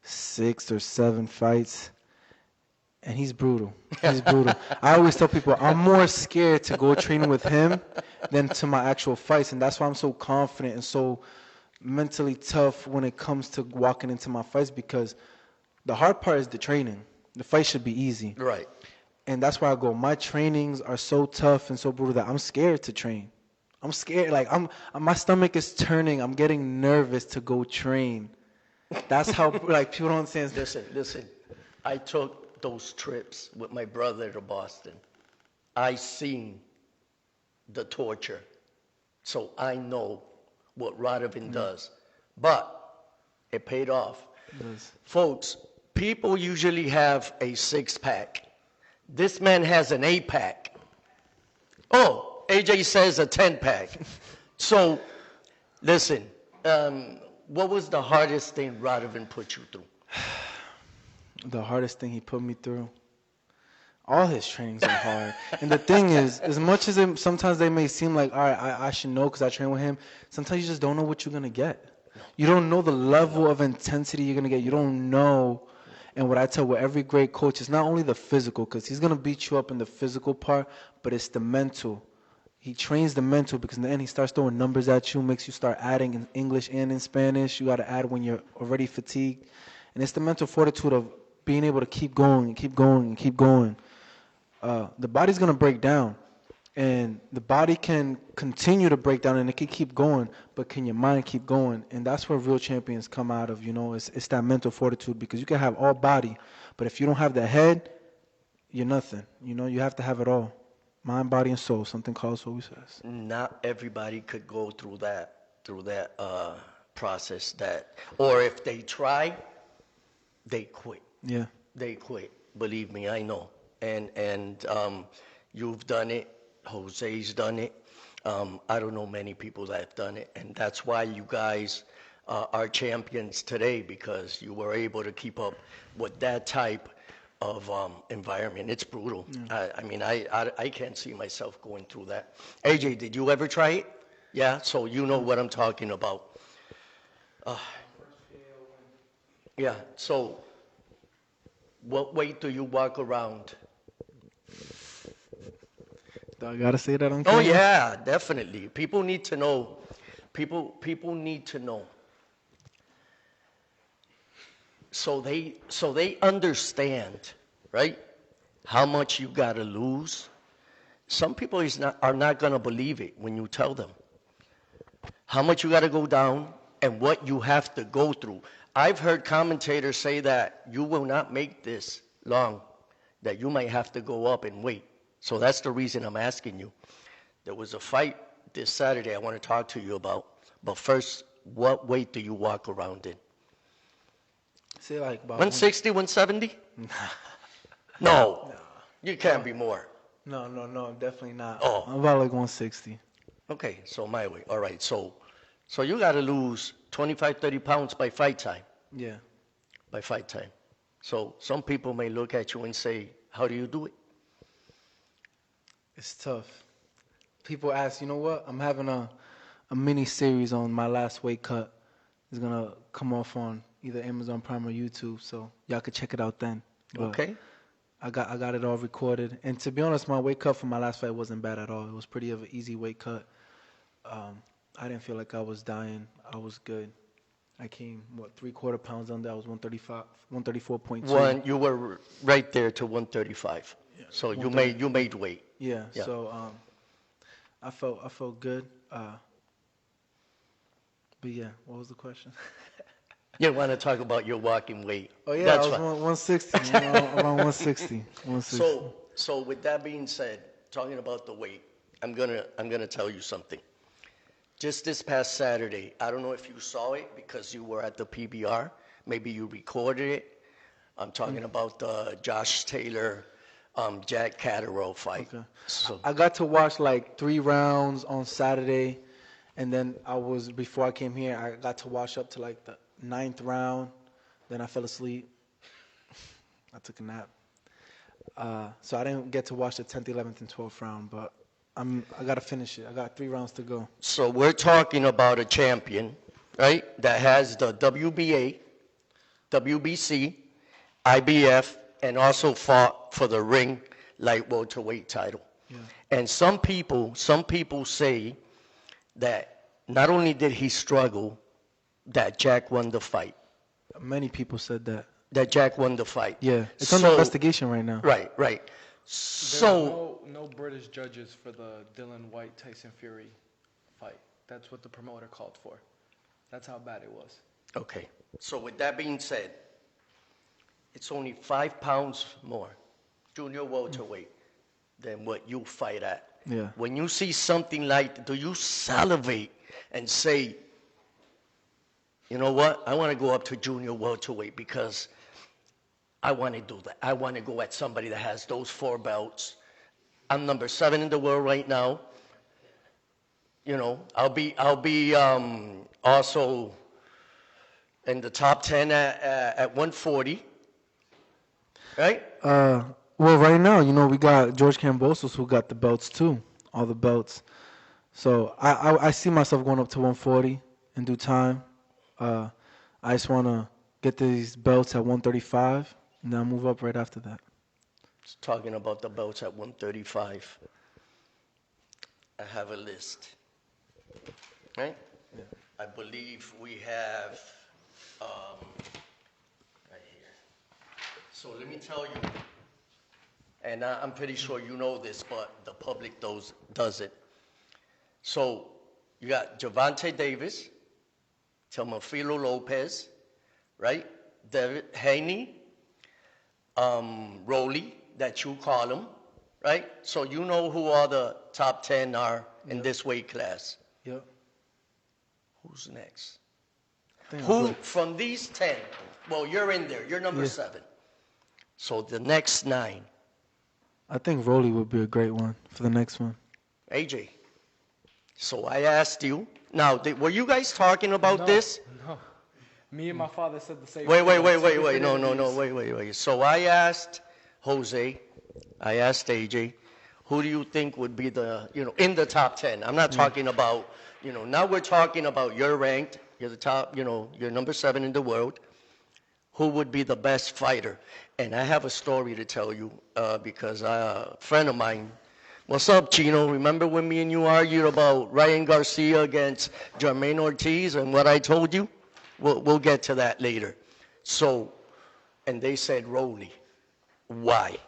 6 or 7 fights. And he's brutal. I always tell people I'm more scared to go training with him than to my actual fights. And that's why I'm so confident and so mentally tough when it comes to walking into my fights, because the hard part is the training. The fight should be easy. Right. And that's why I go, my trainings are so tough and so brutal that I'm scared to train. I'm scared. Like my stomach is turning. I'm getting nervous to go train. That's how people don't understand. Listen. I took those trips with my brother to Boston. I seen the torture, so I know what Radovan does. But it paid off. Folks, people usually have a 6-pack. This man has an 8-pack. Oh, AJ says a 10-pack. So, listen, what was the hardest thing Radovan put you through? The hardest thing he put me through? All his trainings are hard. And the thing is, as much as sometimes they may seem like, all right, I should know because I train with him, sometimes you just don't know what you're going to get. You don't know the level of intensity you're going to get. You don't know. And what I tell with every great coach is not only the physical, because he's going to beat you up in the physical part, but it's the mental. He trains the mental, because in the end he starts throwing numbers at you, makes you start adding in English and in Spanish. You got to add when you're already fatigued. And it's the mental fortitude of being able to keep going and keep going and keep going. The body's going to break down. And the body can continue to break down and it can keep going, but can your mind keep going? And that's where real champions come out of, it's that mental fortitude, because you can have all body, but if you don't have the head, you're nothing. You have to have it all. Mind, body, and soul, something Carlos always says. Not everybody could go through that process that, or if they try, they quit. Yeah. They quit. Believe me, I know. And you've done it. Jose's done it. I don't know many people that have done it, and that's why you guys are champions today, because you were able to keep up with that type of environment. It's brutal. I mean, I can't see myself going through that. AJ, did you ever try it? Yeah, so you know what I'm talking about. Yeah, so what weight do you walk around? Do I gotta say that on Oh camera? yeah, definitely. People need to know. People need to know. So they understand, right? How much you gotta lose. Some people are not gonna believe it when you tell them how much you gotta go down and what you have to go through. I've heard commentators say that you will not make this long, that you might have to go up in weight. So that's the reason I'm asking you. There was a fight this Saturday I want to talk to you about. But first, what weight do you walk around in? Say like about 160, 170? No. You can't be more. No, definitely not. Oh. I'm about like 160. Okay, so my weight. All right, so you got to lose 25, 30 pounds by fight time. Yeah. By fight time. So some people may look at you and say, how do you do it? It's tough. People ask, you know what? I'm having a mini series on my last weight cut. It's gonna come off on either Amazon Prime or YouTube, so y'all could check it out then. But Okay. I got it all recorded, and to be honest, my weight cut for my last fight wasn't bad at all. It was pretty of an easy weight cut. I didn't feel like I was dying. I was good. I came 3/4 pounds under. I was 134.2. You were right there to 135. Yeah, So you made weight. Yeah. Yeah. So I felt good. But yeah, what was the question? You want to talk about your walking weight? Oh yeah, That's I was fine. 160. Around 160. 160. So with that being said, talking about the weight, I'm gonna tell you something. Just this past Saturday, I don't know if you saw it because you were at the PBR. Maybe you recorded it. I'm talking about the Josh Taylor, Jack Catterall fight. Okay. So I got to watch like 3 rounds on Saturday, and then before I came here, I got to watch up to like the 9th round. Then I fell asleep. I took a nap. So I didn't get to watch the 10th, 11th, and 12th round, but I got to finish it. I got 3 rounds to go. So we're talking about a champion, right, that has the WBA, WBC, IBF, and also fought for the ring light welterweight title. Yeah. And some people say that not only did he struggle, that Jack won the fight. Many people said that. That Jack won the fight. Yeah, it's under investigation right now. Right. So no British judges for the Dylan White Tyson Fury fight. That's what the promoter called for. That's how bad it was. okay. So with that being said, it's only 5 pounds more, junior welterweight, than what you fight at. Yeah. When you see something like, do you salivate and say, you know what, I want to go up to junior welterweight because I want to do that. I want to go at somebody that has those 4 belts. I'm number 7 in the world right now. You know, I'll be also in the top 10 at 140. Right? Well, right now, we got George Kambosos who got the belts too, all the belts. So I see myself going up to 140 in due time. I just want to get these belts at 135, and then I'll move up right after that. Just talking about the belts at 135. I have a list. Right? Yeah. I believe we have right here. So let me tell you, and I'm pretty sure you know this, but the public doesn't. So you got Gervonta Davis, Teofimo Lopez, right? David Haney, Rolly, that you call him, right? So you know who all the top 10 are in this weight class. Yep. Who's next? think I'm Who good. from these 10? Well, you're in there. You're number Yeah. 7. So the next 9, I think Rolly would be a great one for the next one. AJ. So I asked you. Now, were you guys talking about No, this? no. Me and my father said the same Wait, thing. wait, on wait, two wait, wait. different No, no, no. interviews. Wait, wait, wait. So I asked Jose. I asked AJ. Who do you think would be the, in the top 10? I'm not talking about, now we're talking about you're ranked. You're the top, you're number 7 in the world. Who would be the best fighter? And I have a story to tell you because a friend of mine, what's up, Chino? Remember when me and you argued about Ryan Garcia against Jamaine Ortiz and what I told you? We'll get to that later. So, and they said Rolly. Why?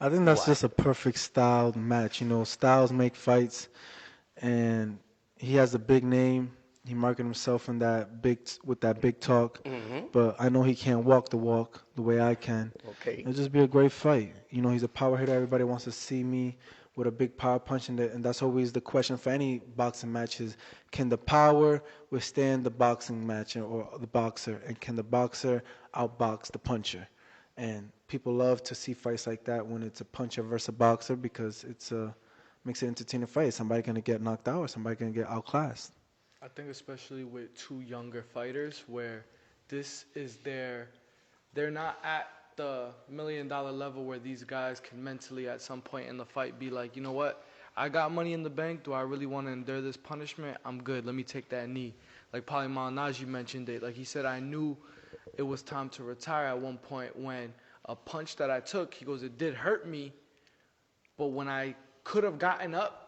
I think that's Why? just a perfect styled match. Styles make fights, and he has a big name. He marketed himself in with that big talk. Mm-hmm. But I know he can't walk the walk the way I can. Okay. It'll just be a great fight. He's a power hitter. Everybody wants to see me with a big power punch, and that's always the question for any boxing match is, can the power withstand the boxing match or the boxer, and can the boxer outbox the puncher? And people love to see fights like that when it's a puncher versus a boxer because makes it an entertaining fight. Somebody gonna get knocked out or somebody gonna get outclassed. I think especially with two younger fighters where they're not at the $1 million level where these guys can mentally at some point in the fight be like, you know what, I got money in the bank. Do I really want to endure this punishment? I'm good. Let me take that knee. Like Paulie Malignaggi mentioned it. Like he said, I knew it was time to retire at one point when a punch that I took, he goes, it did hurt me, but when I could have gotten up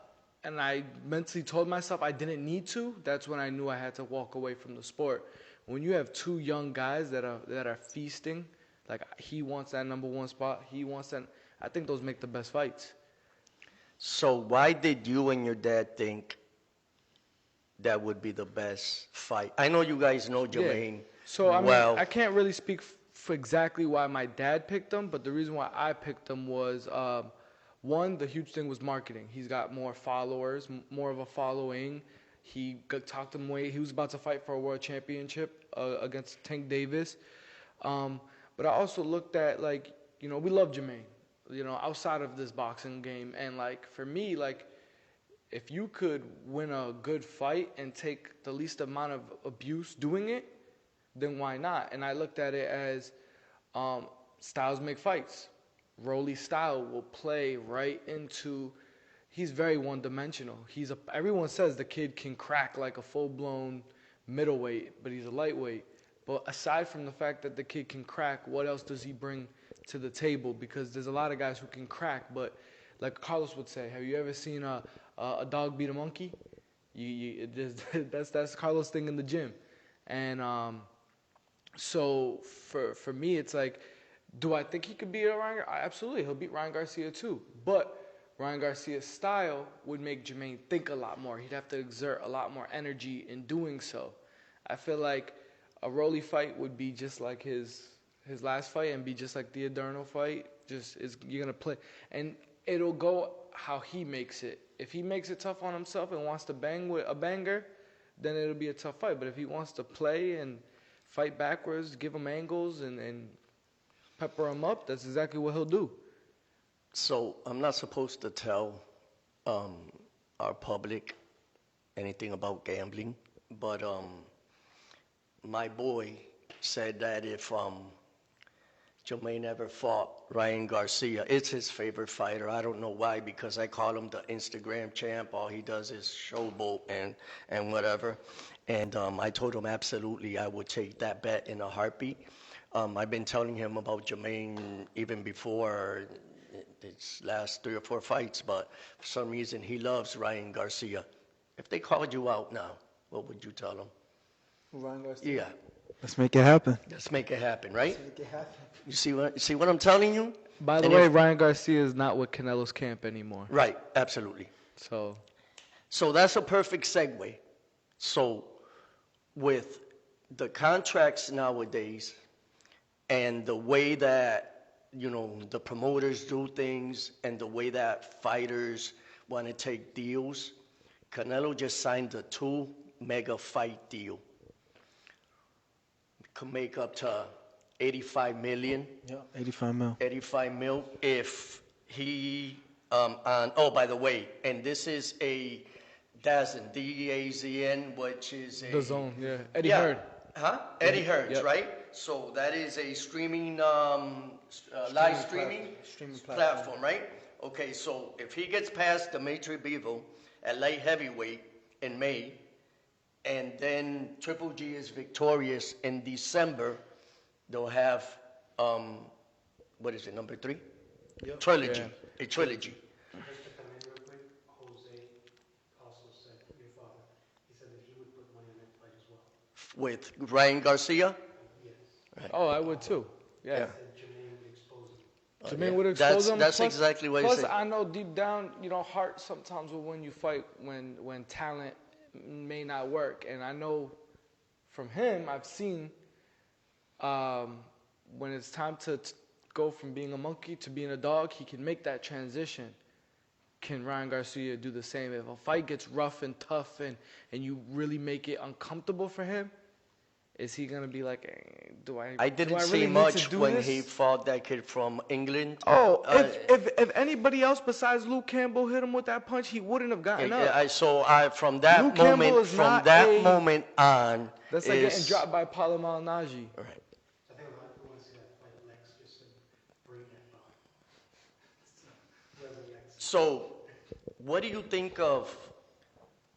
and I mentally told myself I didn't need to, that's when I knew I had to walk away from the sport. When you have two young guys that are feasting, like he wants that number 1 spot, he wants that, I think those make the best fights. So why did you and your dad think that would be the best fight? I know you guys know Jamaine So, I mean, well. I can't really speak for exactly why my dad picked him, but the reason why I picked him was, one, the huge thing was marketing. He's got more followers, more of a following. He talked him way. He was about to fight for a world championship against Tank Davis. But I also looked at, like, we love Jamaine, outside of this boxing game. And, like, for me, like, if you could win a good fight and take the least amount of abuse doing it, then why not? And I looked at it as styles make fights. Rolly's style will play right into. He's very one-dimensional. Everyone says the kid can crack like a full-blown middleweight, but he's a lightweight. But aside from the fact that the kid can crack, what else does he bring to the table? Because there's a lot of guys who can crack, but like Carlos would say, have you ever seen a dog beat a monkey? That's Carlos' thing in the gym, and so for me, it's like, do I think he could beat Ryan? Absolutely, he'll beat Ryan Garcia too. But Ryan Garcia's style would make Jamaine think a lot more. He'd have to exert a lot more energy in doing so. I feel like a Rolly fight would be just like his last fight and be just like the Adorno fight. You're gonna play, and it'll go how he makes it. If he makes it tough on himself and wants to bang with a banger, then it'll be a tough fight. But if he wants to play and fight backwards, give him angles, and pepper him up, that's exactly what he'll do. So I'm not supposed to tell our public anything about gambling, but my boy said that if Jamaine ever fought Ryan Garcia, it's his favorite fighter. I don't know why, because I call him the Instagram champ. All he does is showboat and whatever. And I told him absolutely I would take that bet in a heartbeat. I've been telling him about Jamaine even before his last 3 or 4 fights, but for some reason he loves Ryan Garcia. If they called you out now, what would you tell them? Ryan Garcia. Yeah. Let's make it happen. Let's make it happen, right? Let's make it happen. You see what I'm telling you? By the And way, if- Ryan Garcia is not with Canelo's camp anymore. Right, absolutely. So that's a perfect segue. So with the contracts nowadays and the way that, the promoters do things and the way that fighters want to take deals, Canelo just signed a 2 mega fight deal could make up to 85 million. Yeah, 85 mil. 85 mil if he, and, oh, by the way, and this is a DAZN, D-E-A-Z-N, which is a... The Zone, yeah. Eddie Yeah. Heard. Huh? Eddie Heard, Yep. right? So that is a streaming, live streaming platform, right? Okay, so if he gets past Dimitri Bivol at light heavyweight in May, and then Triple G is victorious in December, they'll have, what is it, number 3? Yep. Trilogy, Yeah. a trilogy. Just to come in real quick, Jose also said, your father, he said that he would put money in that fight as well. With Ryan Garcia? Yes. Oh, I would too. Yeah. Said Jamaine would expose him. Jermaine Yeah. would expose him. That's Plus- exactly what he Plus, said. I know deep down, heart sometimes will win you fight when talent may not work. And I know from him, I've seen when it's time to go from being a monkey to being a dog, he can make that transition. Can Ryan Garcia do the same? If a fight gets rough and tough and you really make it uncomfortable for him, is he gonna be like, do I? I didn't do I see really need much to do when this? he fought that kid from England. Oh, if anybody else besides Luke Campbell hit him with that punch, he wouldn't have gotten up. From that Luke Campbell moment, is not a- moment on, That's like getting is dropped by Paulo Malignaggi. right. I think a lot of people want to see that fight. Lex just said, bring that on. Whoever Lex. So, what do you think of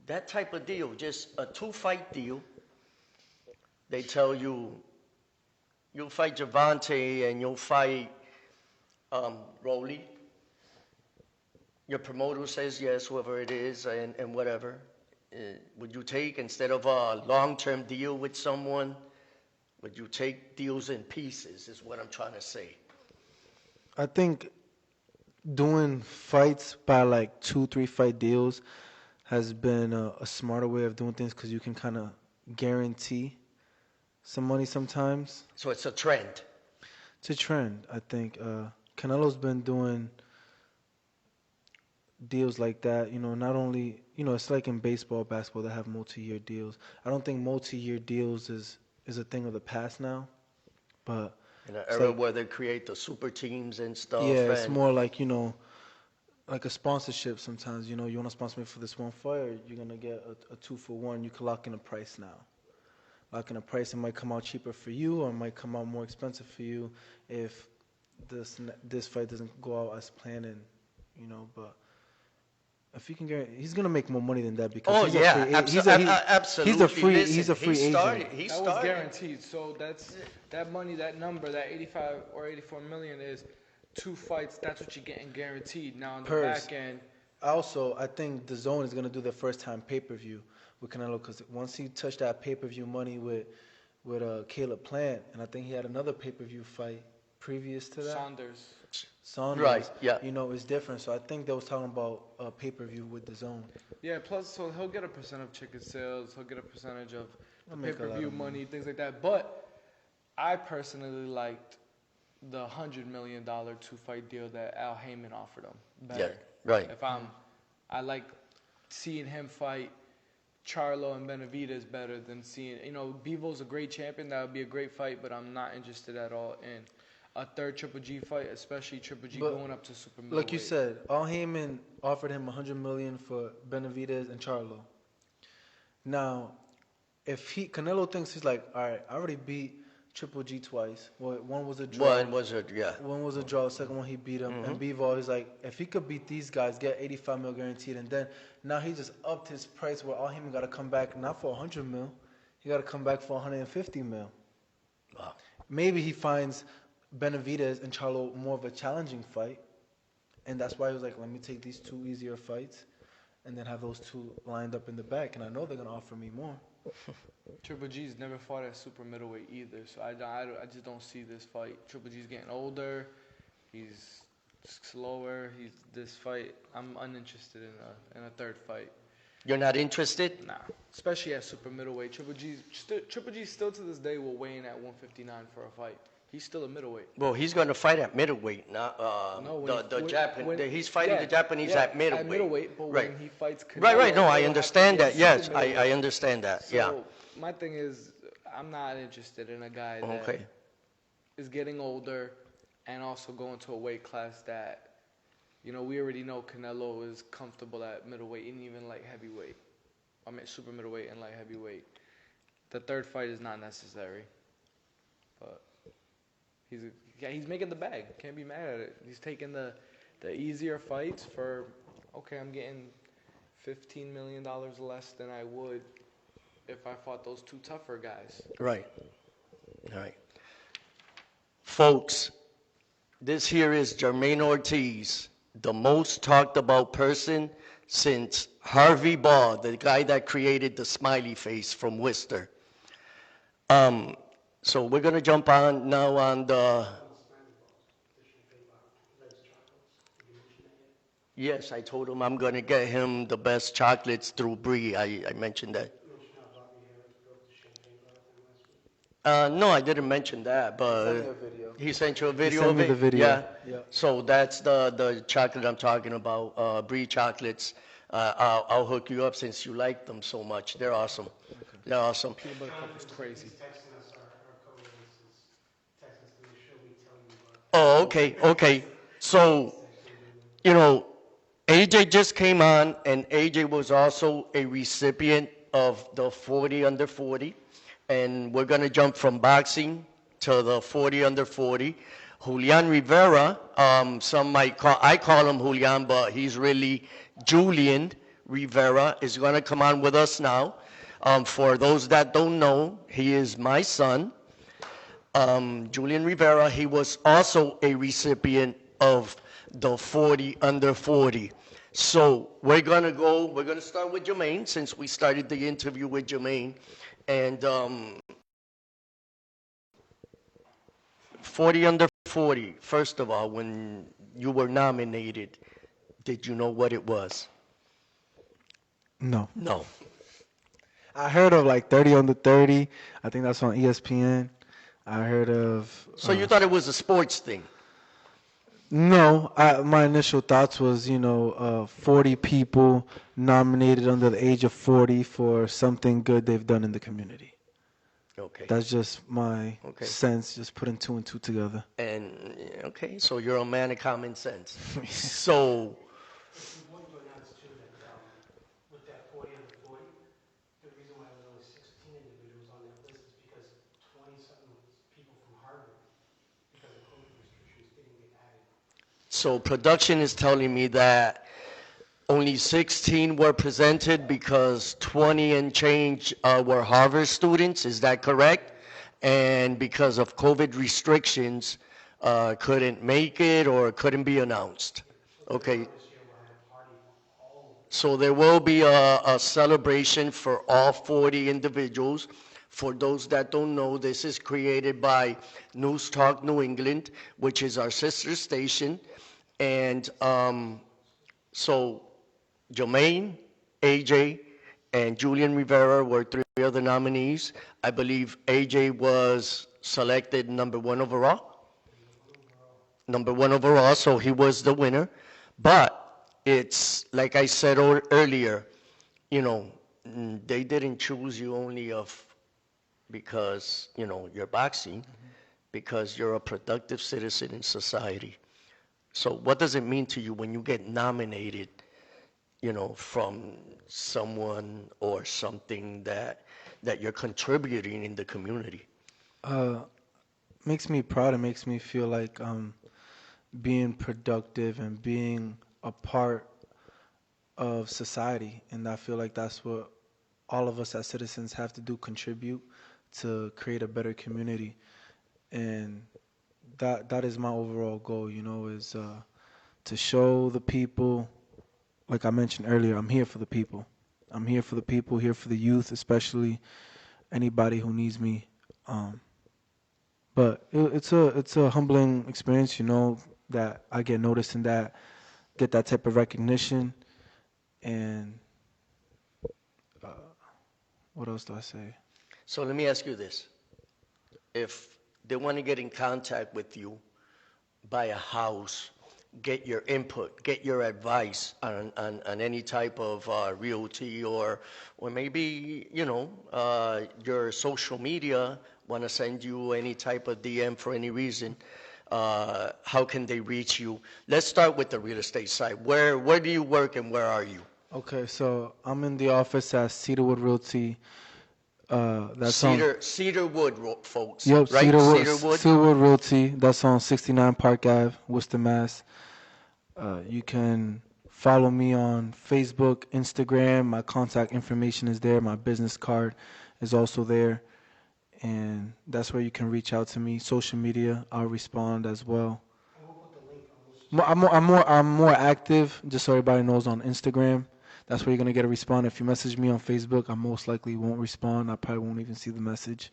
that type of deal? Just a 2-fight deal. They tell you, you'll fight Javante and you'll fight Rolly. Your promoter says yes, whoever it is, and whatever. Would you take, instead of a long-term deal with someone, would you take deals in pieces, is what I'm trying to say. I think doing fights by like 2-3 fight deals has been a smarter way of doing things because you can kind of guarantee some money sometimes. So it's a trend. It's a trend. I think Canelo's been doing deals like that. Not only it's like in baseball, basketball, they have multi-year deals. I don't think multi-year deals is a thing of the past now, but In an it's era like- where they create the super teams and stuff. yeah, it's and- more like like a sponsorship. Sometimes you want to sponsor me for this one fight, or you're gonna get a 2-for-1. You can lock in a price now. Lock in a price. It might come out cheaper for you, or it might come out more expensive for you if this fight doesn't go out as planned. And but if you can guarantee, he's gonna make more money than that because Oh he's yeah, Absolutely. absolutely. He's a free agent. He That was started. guaranteed. So that's that money, that number, that 85 or 84 million is 2 fights. That's what you're getting guaranteed. Now on the Purse. back end, Also, I think the Zone is gonna do their first time pay-per-view with Canelo because once he touched that pay-per-view money with Caleb Plant, and I think he had another pay-per-view fight previous to that. Saunders. Right, yeah. It's different. So I think they was talking about a pay-per-view with the Zone. yeah. Plus, so he'll get a percent of ticket sales. He'll get a percentage of the He'll make a lot pay-per-view of money, things like that. But I personally liked the $100 million 2-fight deal that Al Heyman offered him. Better. Yeah, right. I like seeing him fight Charlo and Benavidez better than seeing, Bevo's a great champion. That would be a great fight, but I'm not interested at all in a third Triple G fight, especially Triple G But going up to super middleweight. Like you said, Al Heyman offered him $100 million for Benavidez and Charlo. Now, if Canelo thinks he's like, all right, I already beat Triple G twice. Well, one was a draw. One was a, yeah. One was a draw. The second one he beat him. And Bivol, he's like, if he could beat these guys, get 85 mil guaranteed, and then now he just upped his price where Al Heyman got to come back not for 100 mil, he got to come back for 150 mil. Wow. Maybe he finds Benavidez and Charlo more of a challenging fight, and that's why he was like, let me take these 2 easier fights, and then have those 2 lined up in the back, and I know they're gonna offer me more. Triple G's never fought at super middleweight either, so I just don't see this fight. Triple G's getting older, he's slower. This fight, I'm uninterested in a third fight. You're not interested? Nah, especially at super middleweight. Triple G still to this day will weigh in at 159 for a fight. He's still a middleweight. Well, he's going to fight at middleweight. Not, he's fighting the Japanese at middleweight. At middleweight, but right. when he fights Canelo, Right. No, I he'll have to understand be that. at Yes, super middleweight. I understand that. So yeah. my thing is, I'm not interested in a guy that Okay. is getting older and also going to a weight class that, we already know Canelo is comfortable at middleweight and even light heavyweight. I mean, super middleweight and light heavyweight. The third fight is not necessary, but he's making the bag. Can't be mad at it. He's taking the easier fights for, okay, I'm getting $15 million less than I would if I fought those two tougher guys. Right. All right. Folks, this here is Jamaine Ortiz, the most talked about person since Harvey Ball, the guy that created the smiley face from Worcester. So we're going to jump on now on the, yes, I told him I'm going to get him the best chocolates through Brie. I mentioned that. No, I didn't mention that, but he sent you a video sent of me it? the video. Yeah. Yeah. So that's the chocolate I'm talking about, Brie chocolates. I'll hook you up since you like them so much. They're awesome. They're awesome. Peanut butter cup is crazy. He's texting us, our co-host is texting us to make sure we tell you about. Oh, okay, okay. So, AJ just came on, and AJ was also a recipient of the 40 under 40. And we're going to jump from boxing to the 40 under 40. Julian Rivera, some might call, I call him Julian, but he's really Julian Rivera, is going to come on with us now. For those that don't know, he is my son. Julian Rivera, he was also a recipient of the 40 under 40. So we're going to start with Jamaine, since we started the interview with Jamaine. And 40 under 40, first of all, when you were nominated, did you know what it was? No. No. I heard of like 30 under 30. I think that's on ESPN. I heard of. So you thought it was a sports thing? No, my initial thoughts was, 40 people nominated under the age of 40 for something good they've done in the community. Okay. That's just my Okay. sense, just putting two and two together. And, okay, so you're a man of common sense. So, It's important to announce too that with that 40 under 40, the reason why there was only 16 individuals on that list is because 20-something people from Harvard, because of COVID restrictions, didn't get added. so production is telling me that only 16 were presented because 20 and change were Harvard students. Is that correct? And because of COVID restrictions, couldn't make it or couldn't be announced. Okay. This year we'll have a party for all of them. So there will be a celebration for all 40 individuals. For those that don't know, this is created by News Talk New England, which is our sister station. And so Jamaine, AJ, and Julian Rivera were three of the nominees. I believe AJ was selected number 1 overall. Number 1 overall, so he was the winner. But it's, like I said earlier, they didn't choose you only because, you're boxing, because you're a productive citizen in society. So what does it mean to you when you get nominated, from someone or something that you're contributing in the community? Makes me proud. It makes me feel like being productive and being a part of society. And I feel like that's what all of us as citizens have to do, contribute to create a better community. And that is my overall goal, is to show the people, like I mentioned earlier, I'm here for the people. I'm here for the people, here for the youth, especially anybody who needs me. But it's a humbling experience, that I get noticed and that get that type of recognition. And what else do I say? So let me ask you this. If they want to get in contact with you, buy a house, get your input, get your advice on any type of realty or maybe, your social media want to send you any type of DM for any reason, how can they reach you? Let's start with the real estate side. Where do you work and where are you? Okay, so I'm in the office at Cedarwood Realty. That's on. Cedarwood, folks, Yep, right? Cedarwood. Cedarwood Realty. That's on 69 Park Ave, Worcester, Mass. You can follow me on Facebook, Instagram. My contact information is there. My business card is also there, and that's where you can reach out to me. Social media, I'll respond as well. And we'll put the link on this. I'm more active, just so everybody knows, on Instagram. That's where you're gonna get a response. If you message me on Facebook, I most likely won't respond. I probably won't even see the message.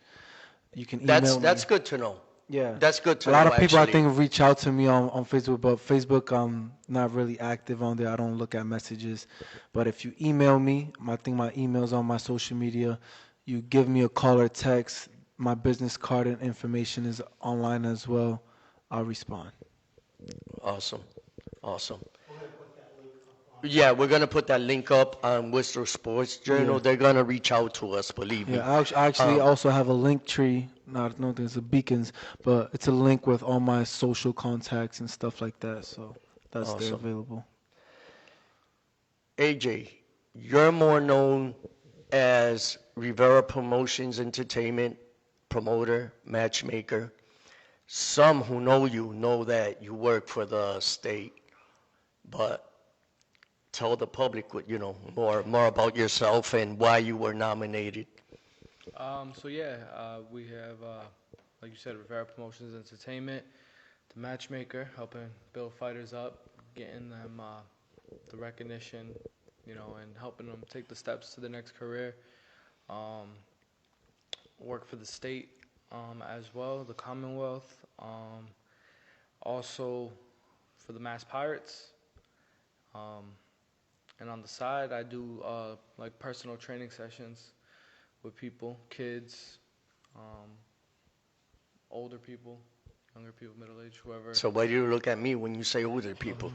You can email me. That's good to know. Yeah. That's good to A know, lot of people, actually. I think, reach out to me on Facebook, but Facebook, I'm not really active on there. I don't look at messages. But if you email me, I think my email's on my social media. You give me a call or text. My business card and information is online as well. I'll respond. Awesome. Awesome. We're gonna put that link up on. Yeah, we're going to put that link up on Worcester Sports Journal. Yeah. They're going to reach out to us, believe me. Yeah, I actually also have a link tree. Not there's a beacons, but it's a link with all my social contacts and stuff like that. So that's there Awesome. available. AJ, you're more known as Rivera Promotions Entertainment promoter, matchmaker. Some who know you know that you work for the state, but tell the public what more about yourself and why you were nominated. We have, like you said, Rivera Promotions Entertainment, the matchmaker, helping build fighters up, getting them the recognition, and helping them take the steps to the next career. Work for the state as well, the Commonwealth. Also for the Mass Pirates. And on the side, I do like personal training sessions with people, kids, older people, younger people, middle age, whoever. So why do you look at me when you say older people?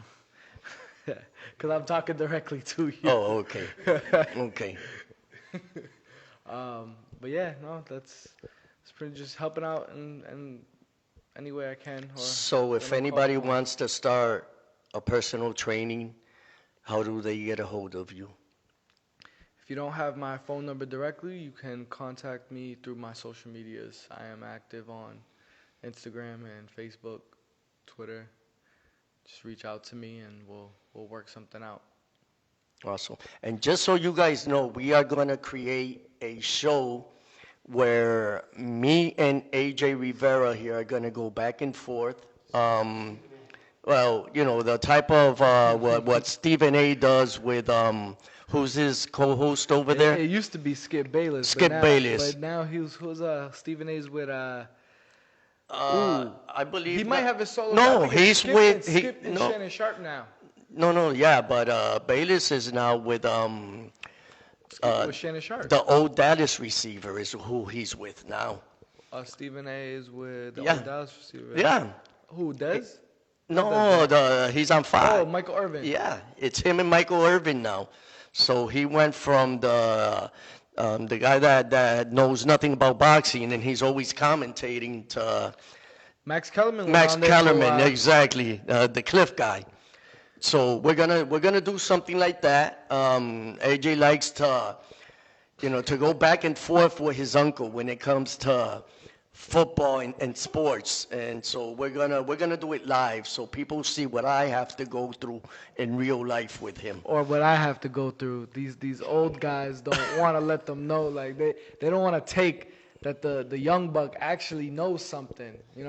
Because I'm talking directly to you. Oh, okay. Okay. But yeah, no, it's pretty just helping out in any way I can. So if anybody wants to start a personal training, how do they get a hold of you? If you don't have my phone number directly, you can contact me through my social medias. I am active on Instagram and Facebook, Twitter. Just reach out to me and we'll work something out. Awesome. And just so you guys know, we are going to create a show where me and AJ Rivera here are going to go back and forth. The type of what Stephen A. does with who's his co-host over there? It used to be Skip Bayless. Skip Bayless. But now who's Stephen A's with I believe he might have his solo. No, I think it's he's Skip with and Skip and Shannon Sharp now. But Bayless is now with With Shannon Sharp. the old Dallas receiver is who he's with now. Stephen A. is with the Yeah. old Dallas receiver. Yeah. Who, Dez? No, he's on fire. Oh, Michael Irvin. Yeah, it's him and Michael Irvin now. So he went from the guy that knows nothing about boxing and he's always commentating to Max Kellerman. Max went on there for a Kellerman, while. exactly, the Cliff guy. So we're gonna do something like that. AJ likes to go back and forth with his uncle when it comes to football and sports, and so we're gonna do it live so people see what I have to go through in real life with him. Or what I have to go through. These old guys don't want to let them know. Like they don't want to take that the young buck actually knows something. I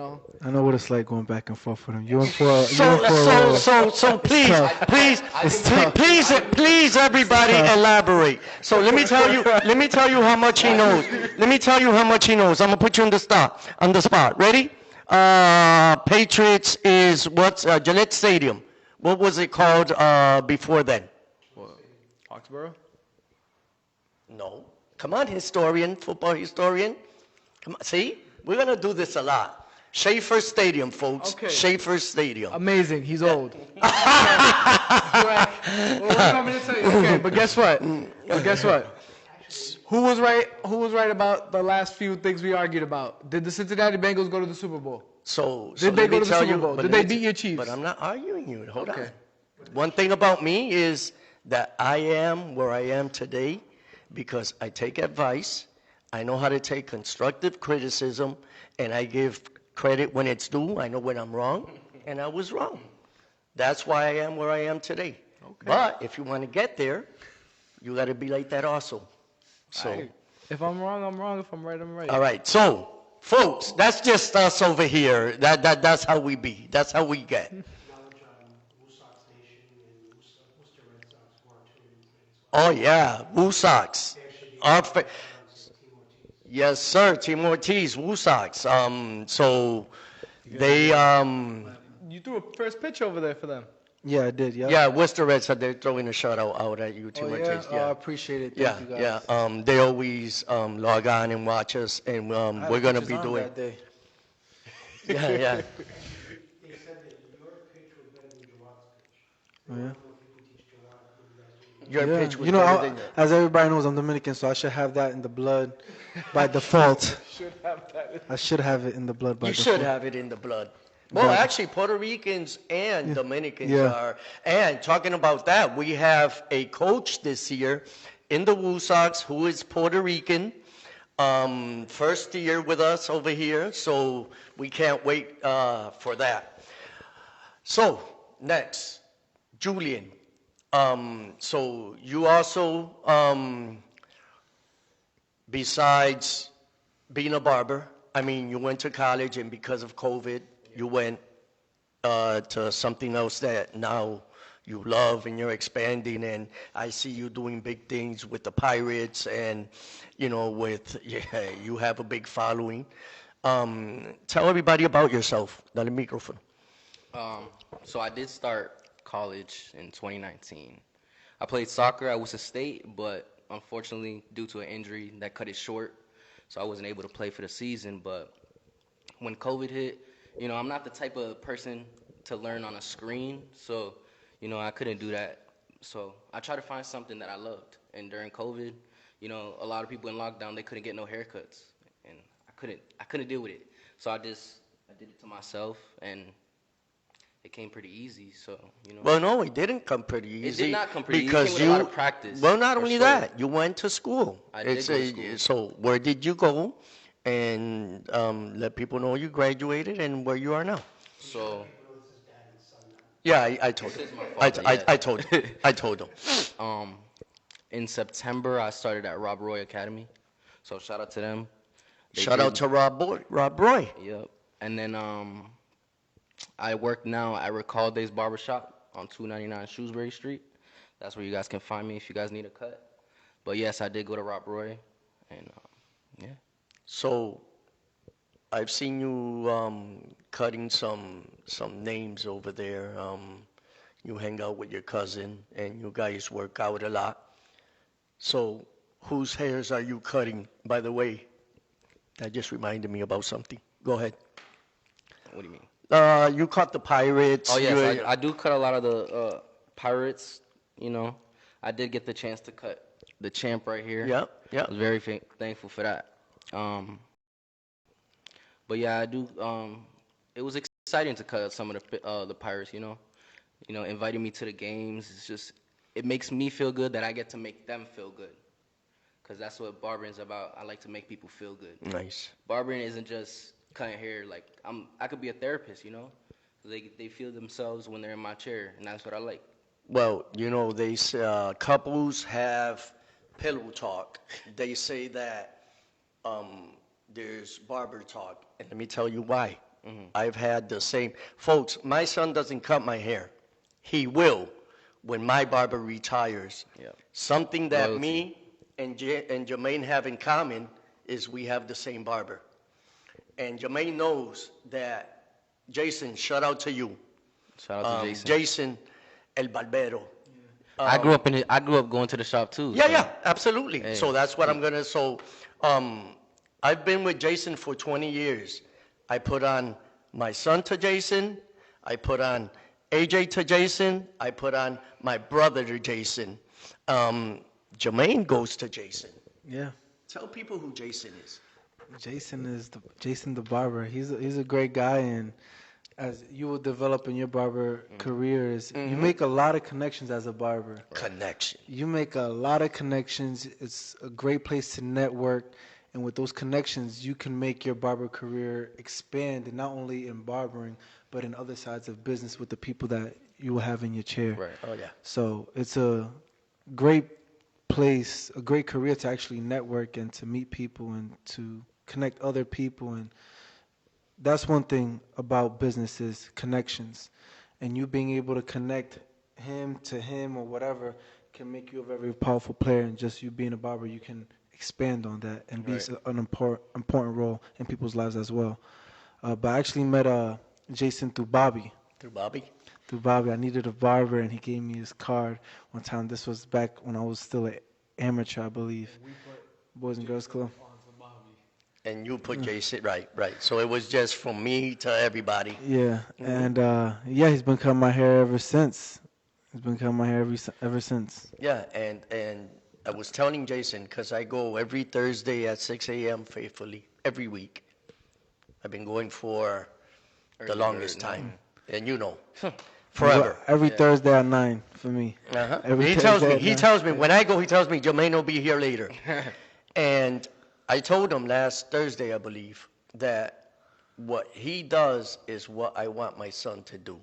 know what it's like going back and forth with him. You in for So please everybody elaborate. So let me tell you how much he knows. Let me tell you how much he knows. I'm gonna put you on the spot. Ready? Patriots is what's Gillette Stadium. What was it called before then? What? Foxborough? No. Come on, football historian. Come on, see? We're gonna do this a lot. Schaefer Stadium, folks. Okay. Schaefer Stadium. Amazing. He's old. Well, what do you want me to tell you? Okay, but guess what? Who was right? Who was right about the last few things we argued about? Did the Cincinnati Bengals go to the Super Bowl? So Did they let me go to the tell Super you- Bowl? but Did let they me beat t- your Chiefs? But I'm not arguing you. Hold Okay. on. One thing about me is that I am where I am today because I take advice. I know how to take constructive criticism, and I give credit when it's due. I know when I'm wrong, and I was wrong. That's why I am where I am today. But if you want to get there, you got to be like that also. So, Hey, if I'm wrong, I'm wrong. If I'm right, I'm right. all right. So, folks, that's just us over here. That's how we be. That's how we get. Knowledge on Woo Sox Nation and Worcester Red Sox War II as well. Oh yeah, Woo Sox. They actually beat Our the fa- Team Ortiz. yes, sir. Team Ortiz, Woo Sox. So they You threw a first pitch over there for them. Yeah, I did. Yeah. yeah, Worcester Red Sox. They're throwing a shutout out at you, Oh, Team yeah. Ortiz. Oh, I appreciate it. Thank you guys. yeah. They always log on and watch us, and I had we're gonna pitches be on doing. that day. Yeah. They said that your pitch was better than Jawad's pitch. Oh, yeah. I don't know if you can teach Jawad what you guys do. Your Yeah. pitch was You know, better than as everybody knows, I'm Dominican, so I should have that in the blood by default. Should have that. I should have it in the blood by You default. should have it in the blood. Well, But- actually, Puerto Ricans and Dominicans Yeah. are. And talking about that, we have a coach this year in the Woo Sox who is Puerto Rican. First year with us over here, so we can't wait for that. So, next, Julian. So you also, besides being a barber, I mean, you went to college, and because of COVID, you went to something else that now you love and you're expanding. And I see you doing big things with the Pirates, and you have a big following. Tell everybody about yourself. Dale microphone. So I did start college in 2019. I played soccer at Worcester State, but unfortunately, due to an injury, that cut it short. So I wasn't able to play for the season. But when COVID hit, I'm not the type of person to learn on a screen. So, I couldn't do that. So I tried to find something that I loved. And during COVID, a lot of people in lockdown, they couldn't get no haircuts. And I couldn't deal with it. So I did it to myself, and it came pretty easy. So, Well, no, it didn't come pretty easy. did not come pretty easy. It because came with a lot of practice, Well, not for only sure. that, you went to school. I did go to school. So where did you go? And let people know you graduated and where you are now. So Yeah, I told This him. is my father, yeah. I told him. I told him. in September, I started at Rob Roy Academy. So shout out to them. They Shout out did- to Rob Roy. Yep. And then I work now at Recall Days Barbershop on 299 Shrewsbury Street. That's where you guys can find me if you guys need a cut. But yes, I did go to Rob Roy, and yeah. So I've seen you cutting some names over there. You hang out with your cousin, and you guys work out a lot. So whose hairs are you cutting? By the way, that just reminded me about something. Go ahead. What do you mean? You cut the Pirates. Oh yes, you- I do cut a lot of the Pirates. I did get the chance to cut the champ right here. Yeah, yeah. I was very thankful for that. But yeah, I do. It was exciting to cut some of the Pirates. Inviting me to the games. It's just it makes me feel good that I get to make them feel good. Cause that's what barbering is about. I like to make people feel good. Nice. Barbering isn't just cutting hair. Like I could be a therapist. They feel themselves when they're in my chair, and that's what I like. Well, they say couples have pillow talk. They say that there's barber talk, and let me tell you why. I've had the same. Folks, my son doesn't cut my hair. He will when my barber retires. Yep. Something that Loyalty. me and Jamaine have in common is we have the same barber. And Jamaine knows that, Jason, shout out to you. Shout out to Jason. Jason, el barbero. I grew up going to the shop too. Yeah, so- yeah, absolutely. Hey. So that's what I'm gonna. So, I've been with Jason for 20 years. I put on my son to Jason. I put on AJ to Jason. I put on my brother to Jason. Jamaine goes to Jason. Yeah. Tell people who Jason is. Jason the barber. He's a great guy, and as you will develop in your barber career, is you make a lot of connections as a barber. Connection. You make a lot of connections. It's a great place to network, and with those connections, you can make your barber career expand, and not only in barbering, but in other sides of business with the people that you will have in your chair. Right. Oh, yeah. So it's a great place, a great career to actually network and to meet people and to connect other people. And that's one thing about business is connections. And you being able to connect him to him or whatever can make you a very powerful player. And just you being a barber, you can expand on that and be an important role in people's lives as well. But I actually met Jason through Bobby. Through Bobby? Through Bobby. I needed a barber, and he gave me his card one time. This was back when I was still an amateur, I believe. Boys and Girls Club. And you put Jason, right. So it was just from me to everybody. Yeah, and he's been cutting my hair ever since. He's been cutting my hair ever since. Yeah, and I was telling Jason, because I go every Thursday at 6 a.m. faithfully, every week. I've been going for the longest time. And you know, forever. Every Thursday at 9 for me. He tells me, when I go, he tells me, Jamaine will be here later. And I told him last Thursday, I believe, that what he does is what I want my son to do.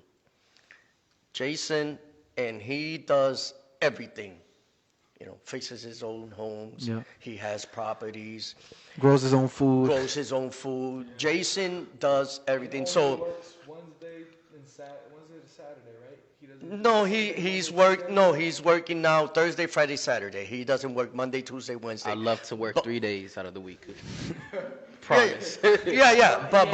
Jason, and he does everything. You know, fixes his own homes. Yeah. He has properties. Grows his own food. Jason does everything. So Works Wednesday to Saturday, right? He doesn't. no, he's working now Thursday, Friday, Saturday. He doesn't work Monday, Tuesday, Wednesday. I love to work 3 days out of the week. Promise. Yeah. But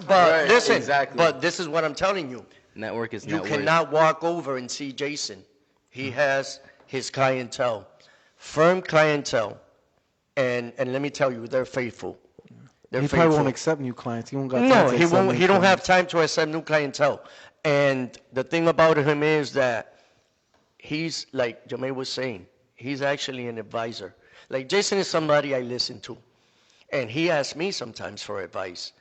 Right, listen. exactly. But this is what I'm telling you. Network is You network. cannot walk over and see Jason. He has his clientele, firm clientele, and let me tell you, they're faithful. They're He faithful. probably won't accept new clients. He won't got time No, to he accept won't. new He don't have clients. time to accept new clientele. And the thing about him is that he's like Jamaine was saying. He's actually an advisor. Like Jason is somebody I listen to, and he asks me sometimes for advice.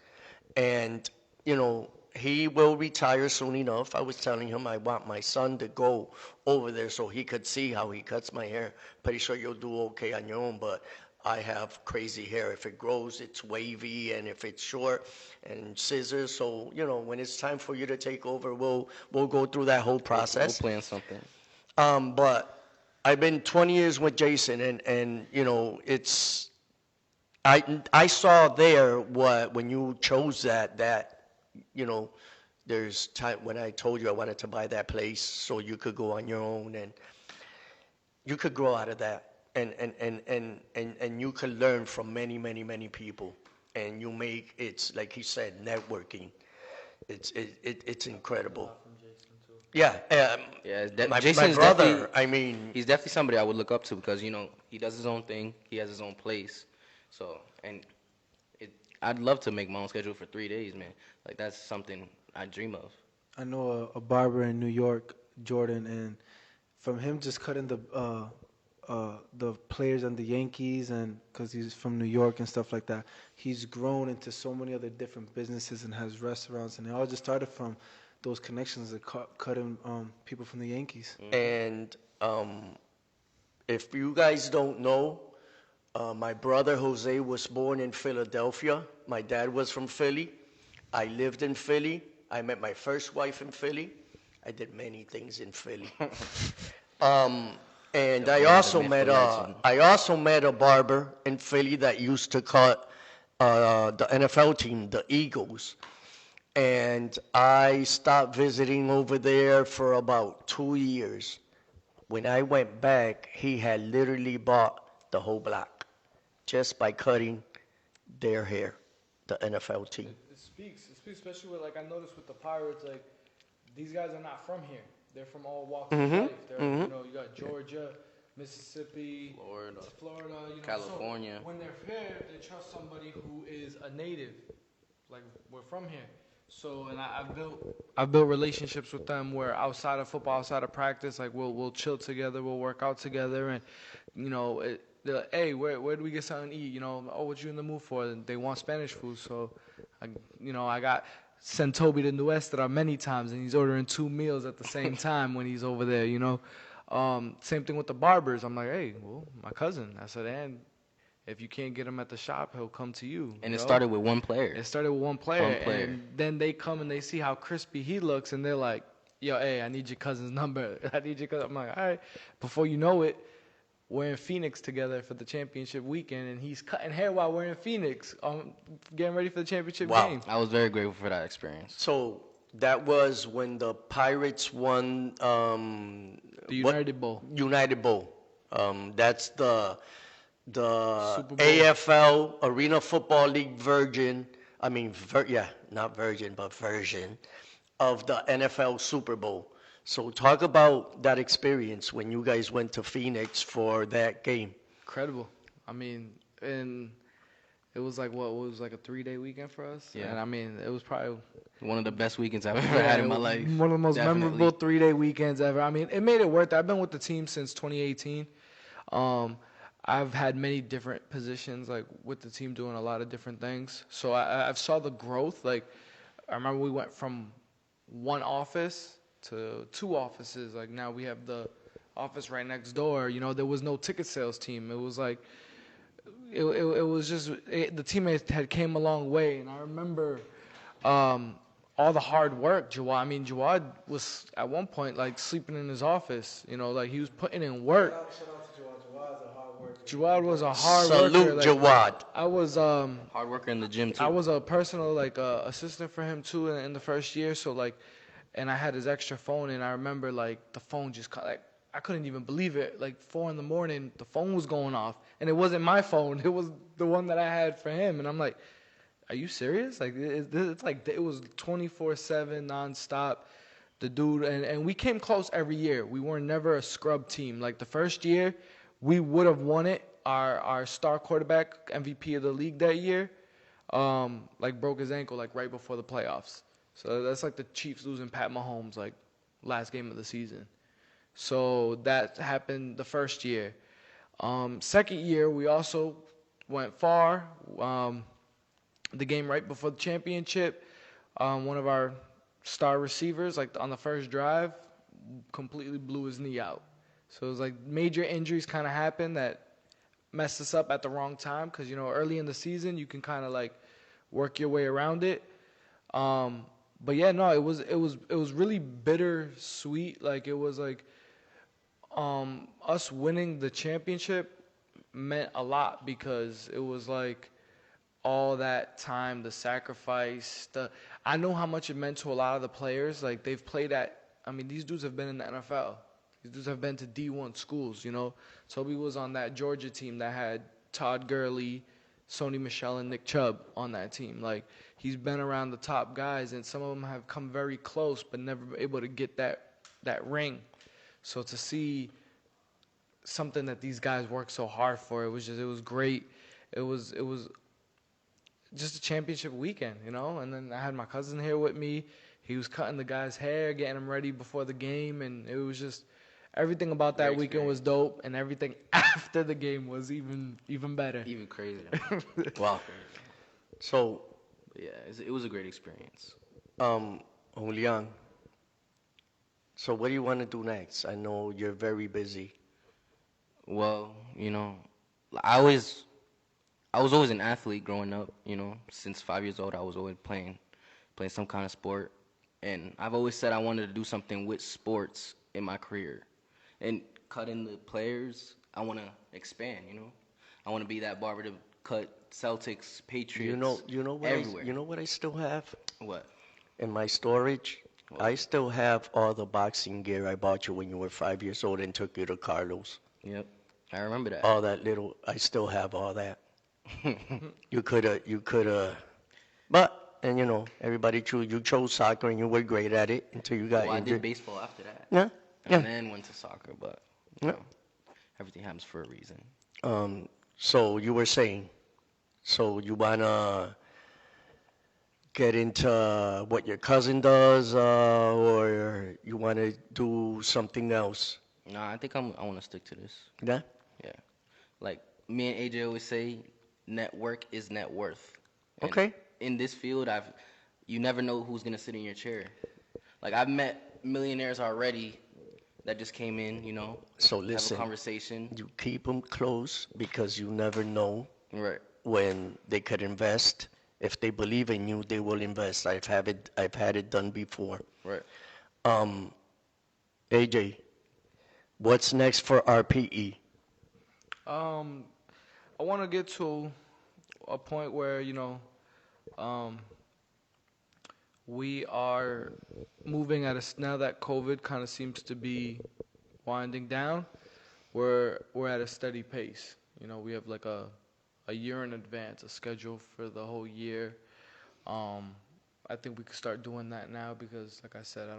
And you know, he will retire soon enough. I was telling him I want my son to go over there so he could see how he cuts my hair. Pretty sure you'll do okay on your own, but I have crazy hair. If it grows, it's wavy, and if it's short, and scissors. So you know, when it's time for you to take over, we'll go through that whole process. We'll plan something. But I've been 20 years with Jason, and you know, it's I saw there when you chose that you know, there's time when I told you I wanted to buy that place so you could go on your own and you could grow out of that, and you could learn from many people, and you make, it's like he said, networking. It's incredible. Yeah, my Jason's brother. definitely- I mean, He's definitely somebody I would look up to because, you know, he does his own thing. He has his own place. So, and I'd love to make my own schedule for 3 days, man. Like, that's something I dream of. I know a barber in New York, Jordan, and from him just cutting the players on the Yankees, and because he's from New York and stuff like that, he's grown into so many other different businesses and has restaurants, and it all just started from those connections that cutting people from the Yankees. and if you guys don't know, my brother Jose was born in Philadelphia. My dad was from Philly. I lived in Philly. I met my first wife in Philly. I did many things in Philly. And I also met a barber in Philly that used to cut the NFL team, the Eagles. And I stopped visiting over there for about 2 years. When I went back, he had literally bought the whole block just by cutting their hair, the NFL team. It speaks, especially with, like, I noticed with the Pirates, like, these guys are not from here. They're from all walks of life. They're, you know, you got Georgia, Mississippi, Florida, you know, California. So when they're here, they trust somebody who is a native. Like, we're from here. So, and I've built relationships with them where outside of football, outside of practice, like we'll chill together, we'll work out together, and they're like, hey, where do we get something to eat? Oh, what you in the mood for? And they want Spanish food, so I got sent Toby to Nuestra many times, and he's ordering 2 meals at the same time when he's over there. Same thing with the barbers. I'm like, hey, well, my cousin. I said, and if you can't get him at the shop, he'll come to you. And it started with one player. It started with one player. And then they come and they see how crispy he looks, and they're like, yo, hey, I need your cousin's number. I need your cousin. I'm like, all right. Before you know it, we're in Phoenix together for the championship weekend, and he's cutting hair while we're in Phoenix, getting ready for the championship game. I was very grateful for that experience. So that was when the Pirates won The United Bowl. United Bowl. That's the Super Bowl. AFL Arena Football League version. Not version, but version of the NFL Super Bowl. So talk about that experience when you guys went to Phoenix for that game. Incredible. And it was like what? It was like a 3-day weekend for us. Yeah. And it was probably One of the best weekends I've ever had in my life. One of the most Definitely. memorable 3-day weekends ever. It made it worth it. I've been with the team since 2018. I've had many different positions, like with the team doing a lot of different things. So I've saw the growth. Like I remember we went from one office to 2 offices. Like now we have the office right next door. There was no ticket sales team. It was like it was just the team had came a long way. And I remember all the hard work. Jawad was at one point like sleeping in his office. Like he was putting in work. Shout out to Jawad. Jawad's a hard worker. Jawad was a hard Salute worker. Jawad. I was Hard worker in the gym, too. I was a personal assistant for him too in the first year. So and I had his extra phone, and I remember the phone just I couldn't even believe it. 4 a.m, the phone was going off, and it wasn't my phone. It was the one that I had for him, and I'm like, are you serious? It's like it was 24/7 nonstop. The dude and we came close every year. We were never a scrub team. The first year, we would have won it. Our star quarterback, MVP of the league that year, broke his ankle right before the playoffs. So that's like the Chiefs losing Pat Mahomes last game of the season. So that happened the first year. Second year, we also went far. The game right before the championship, one of our star receivers, on the first drive, completely blew his knee out. So it was major injuries kind of happened that messed us up at the wrong time because, early in the season, you can kind of work your way around it. But yeah, no, it was really bittersweet. It was us winning the championship meant a lot because it was all that time, the sacrifice. I know how much it meant to a lot of the players. They've played these dudes have been in the NFL. These dudes have been to D1 schools, Toby was on that Georgia team that had Todd Gurley, Sony Michel, and Nick Chubb on that team. He's been around the top guys, and some of them have come very close but never been able to get that ring. So to see something that these guys worked so hard for, it was great. It was just a championship weekend, And then I had my cousin here with me. He was cutting the guy's hair, getting him ready before the game, and it was just everything about that weekend was dope, and everything after the game was even better. Even crazier. Wow. So, Yeah, it was a great experience. Julian, so what do you want to do next? I know you're very busy. Well, I was always an athlete growing up, Since 5 years old, I was always playing some kind of sport. And I've always said I wanted to do something with sports in my career. And cutting the players, I want to expand, I want to be that barber to cut Celtics, Patriots, everywhere. You know what I still have What? in my storage? What? I still have all the boxing gear I bought you when you were 5 years old and took you to Carlos. Yep, I remember that. All that little, I still have all that. You coulda, but, and everybody you chose soccer and you were great at it until you got Well, I injured. did baseball after that. Yeah, And yeah. then went to soccer, but Yeah. everything happens for a reason. So you were saying, so you wanna get into what your cousin does, or you want to do something else? Nah, I think I want to stick to this. Yeah? Yeah. Like me and AJ always say, network is net worth. And Okay. in this field, you never know who's gonna sit in your chair. Like I've met millionaires already that just came in, So have a listen, conversation. you keep them close because you never know Right. when they could invest. If they believe in you, they will invest. I've had it done before. Right. Um, AJ, what's next for RPE? I want to get to a point where um, we are moving now that COVID kind of seems to be winding down. We're at a steady pace. We have like a year in advance, a schedule for the whole year. I think we could start doing that now because, like I said,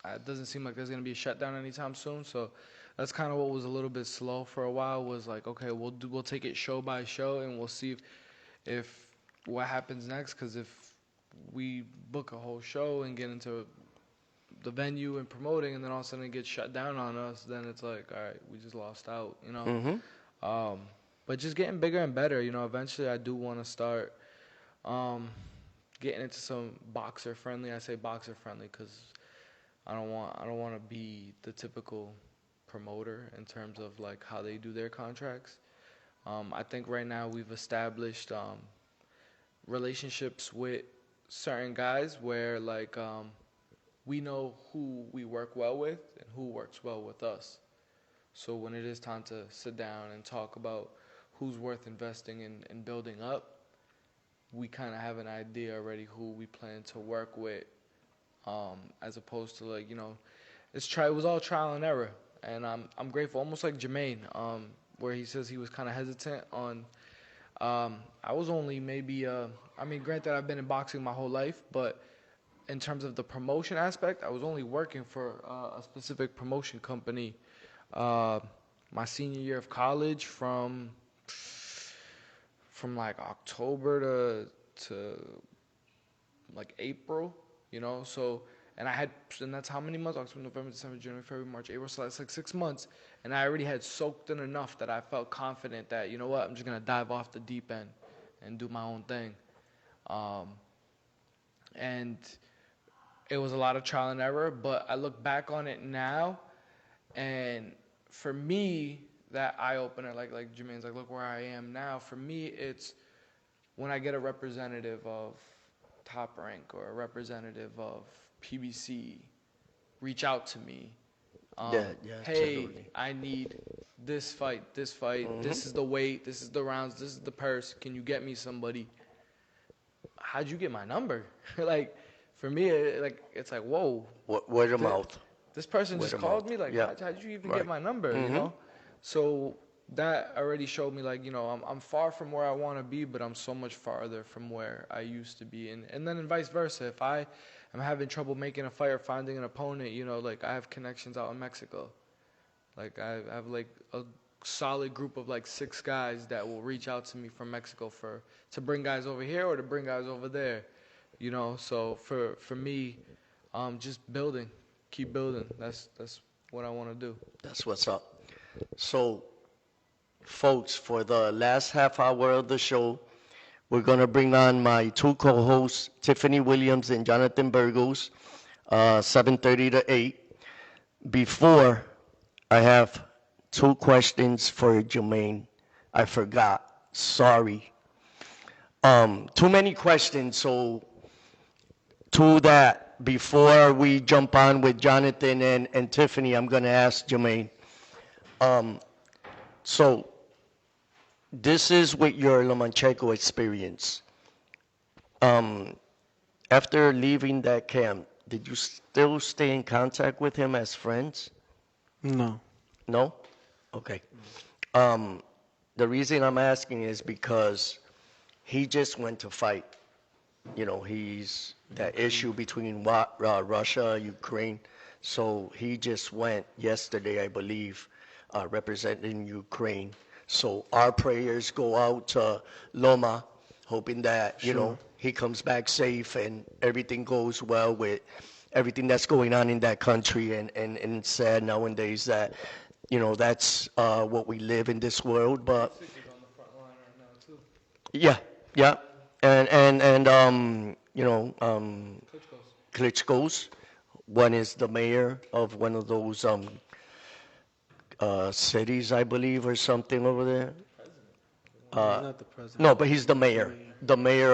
it doesn't seem like there's gonna be a shutdown anytime soon. So that's kind of what was a little bit slow for a while. Was like, okay, we'll take it show by show and we'll see if what happens next. Because if we book a whole show and get into the venue and promoting, and then all of a sudden it gets shut down on us, then it's like, all right, we just lost out, Mm-hmm. But just getting bigger and better, eventually I do want to start getting into some boxer friendly. I say boxer friendly because I don't want to be the typical promoter in terms of like how they do their contracts. I think right now we've established relationships with certain guys where like we know who we work well with and who works well with us. So when it is time to sit down and talk about who's worth investing in and building up, we kind of have an idea already who we plan to work with, as opposed to like, it was all trial and error. And I'm grateful, almost like Jamaine, where he says he was kind of hesitant on. I was only maybe, granted I've been in boxing my whole life, but in terms of the promotion aspect, I was only working for a specific promotion company my senior year of college from like October to like April, so, and that's how many months? October, November, December, January, February, March, April, so that's like 6 months, and I already had soaked in enough that I felt confident that, you know what, I'm just going to dive off the deep end and do my own thing. And it was a lot of trial and error, but I look back on it now, and for me, that eye-opener, like Jermaine's like, look where I am now. For me, it's when I get a representative of Top Rank or a representative of PBC reach out to me. Yeah, Hey, absolutely. I need this fight, Mm-hmm. this is the weight, this is the rounds, this is the purse. Can you get me somebody? How'd you get my number? Like, for me, it's like, whoa. Word of mouth. This person Word just of called mouth. me. Like, Yeah. how'd you even Right. get my number? Mhm. So that already showed me, like, I'm far from where I want to be, but I'm so much farther from where I used to be. And then vice versa. If I am having trouble making a fight or finding an opponent, like I have connections out in Mexico. Like I have like a solid group of like 6 guys that will reach out to me from Mexico to bring guys over here or to bring guys over there. So for me, just keep building. That's what I want to do. That's what's up. So, folks, for the last half hour of the show, we're going to bring on my 2 co-hosts, Tiffany Williams and Jonathan Burgos, 7:30 to 8. Before, I have 2 questions for Jamaine. I forgot. Sorry. Too many questions, so to that, before we jump on with Jonathan and Tiffany, I'm going to ask Jamaine. So this is with your Lomachenko experience. After leaving that camp, did you still stay in contact with him as friends? No. No? Okay. The reason I'm asking is because he just went to fight. He's that issue between Russia, Ukraine. So he just went yesterday, I believe, representing Ukraine. So our prayers go out to Loma, hoping that, Sure. he comes back safe and everything goes well with everything that's going on in that country. And it's sad nowadays that, that's what we live in this world. But Sick is on the front line right now too. yeah, yeah. And Klitschko's. Klitschko's. One is the mayor of one of those cities, I believe, or something over there. He's not the president. No, but he's the mayor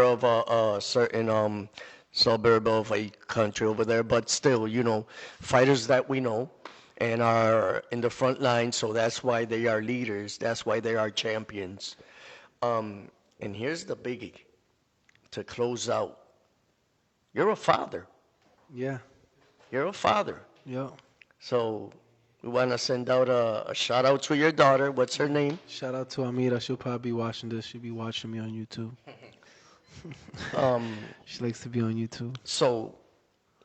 of a certain suburb of a country over there. But still, fighters that we know and are in the front line, so that's why they are leaders. That's why they are champions. And here's the biggie to close out. You're a father. Yeah. You're a father. Yeah. So we want to send out a shout out to your daughter. What's her name? Shout out to Amira. She'll probably be watching this. She'll be watching me on YouTube. She likes to be on YouTube. So,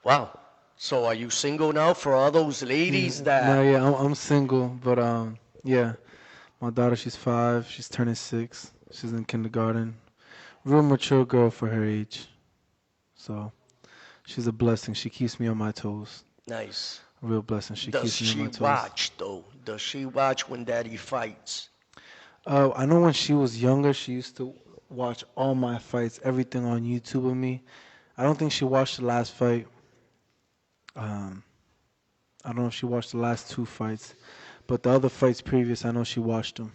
wow. So are you single now for all those ladies that? No, yeah, I'm single, but yeah, my daughter, she's 5. She's turning 6. She's in kindergarten. Real mature girl for her age. So she's a blessing. She keeps me on my toes. Nice. A real blessing. She Does keeps me on she my toes. watch though? Does she watch when daddy fights? I know when she was younger, she used to watch all my fights, everything on YouTube with me. I don't think she watched the last fight. I don't know if she watched the last 2 fights, but the other fights previous, I know she watched them.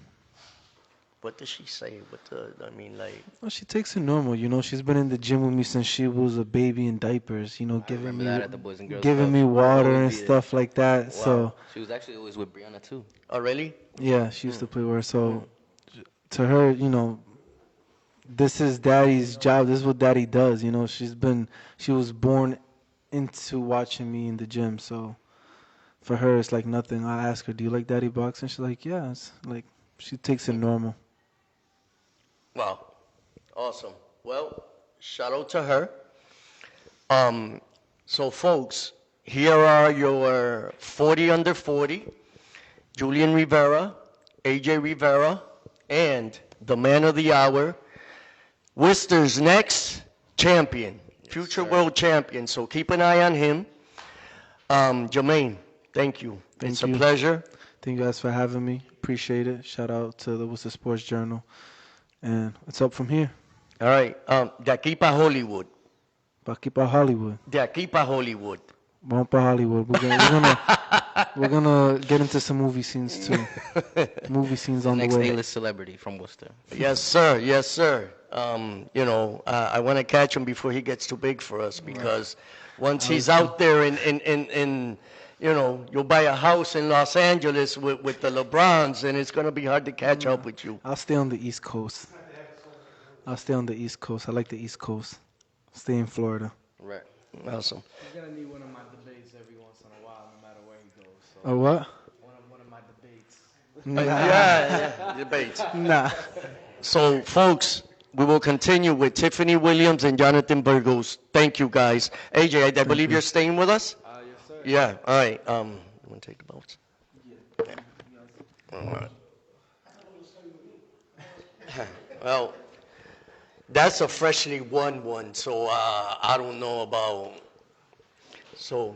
What does she say? Well, she takes it normal, She's been in the gym with me since she was a baby in diapers, giving remember me that at the Boys and Girls giving Club. me water Oh, and yeah. stuff like that. Wow. So She was actually always with Brianna too. Oh, really? yeah, she used to play with her. So to her, this is daddy's job. This is what daddy does. She was born into watching me in the gym. So for her, it's like nothing. I ask her, "Do you like daddy boxing?" She's like, "Yeah." It's like she takes it normal. Wow. Awesome. Well, shout out to her. So folks, here are your 40 under 40. Julian Rivera, AJ Rivera, and the man of the hour, Worcester's next champion, future world champion. So keep an eye on him. Jamaine, thank you. Thank It's you. a pleasure. Thank you guys for having me. Appreciate it. Shout out to the Worcester Sports Journal. And it's up from here. All right. De aquí pa Hollywood. Pa' aquí pa' Hollywood. De aquí pa Hollywood. Vamos pa' Hollywood. We're gonna get into some movie scenes too. Movie scenes on the Next way. A-list celebrity from Worcester. Yes, sir. Yes, sir. I want to catch him before he gets too big for us because once he's out there in you'll buy a house in Los Angeles with the LeBrons and it's going to be hard to catch up with you. I'll stay on the East Coast. I like the East Coast. Stay in Florida. Right. Awesome. He's gonna need one of my debates every once in a while, no matter where he goes. So Oh, what? one of my debates. Yeah, debates. Nah. So, folks, we will continue with Tiffany Williams and Jonathan Burgos. Thank you, guys. AJ, I believe you're staying with us? Yes, sir. Yeah, all right. You want to take the boats? Yeah. All right. Well, that's a freshly won one, so I don't know about. So.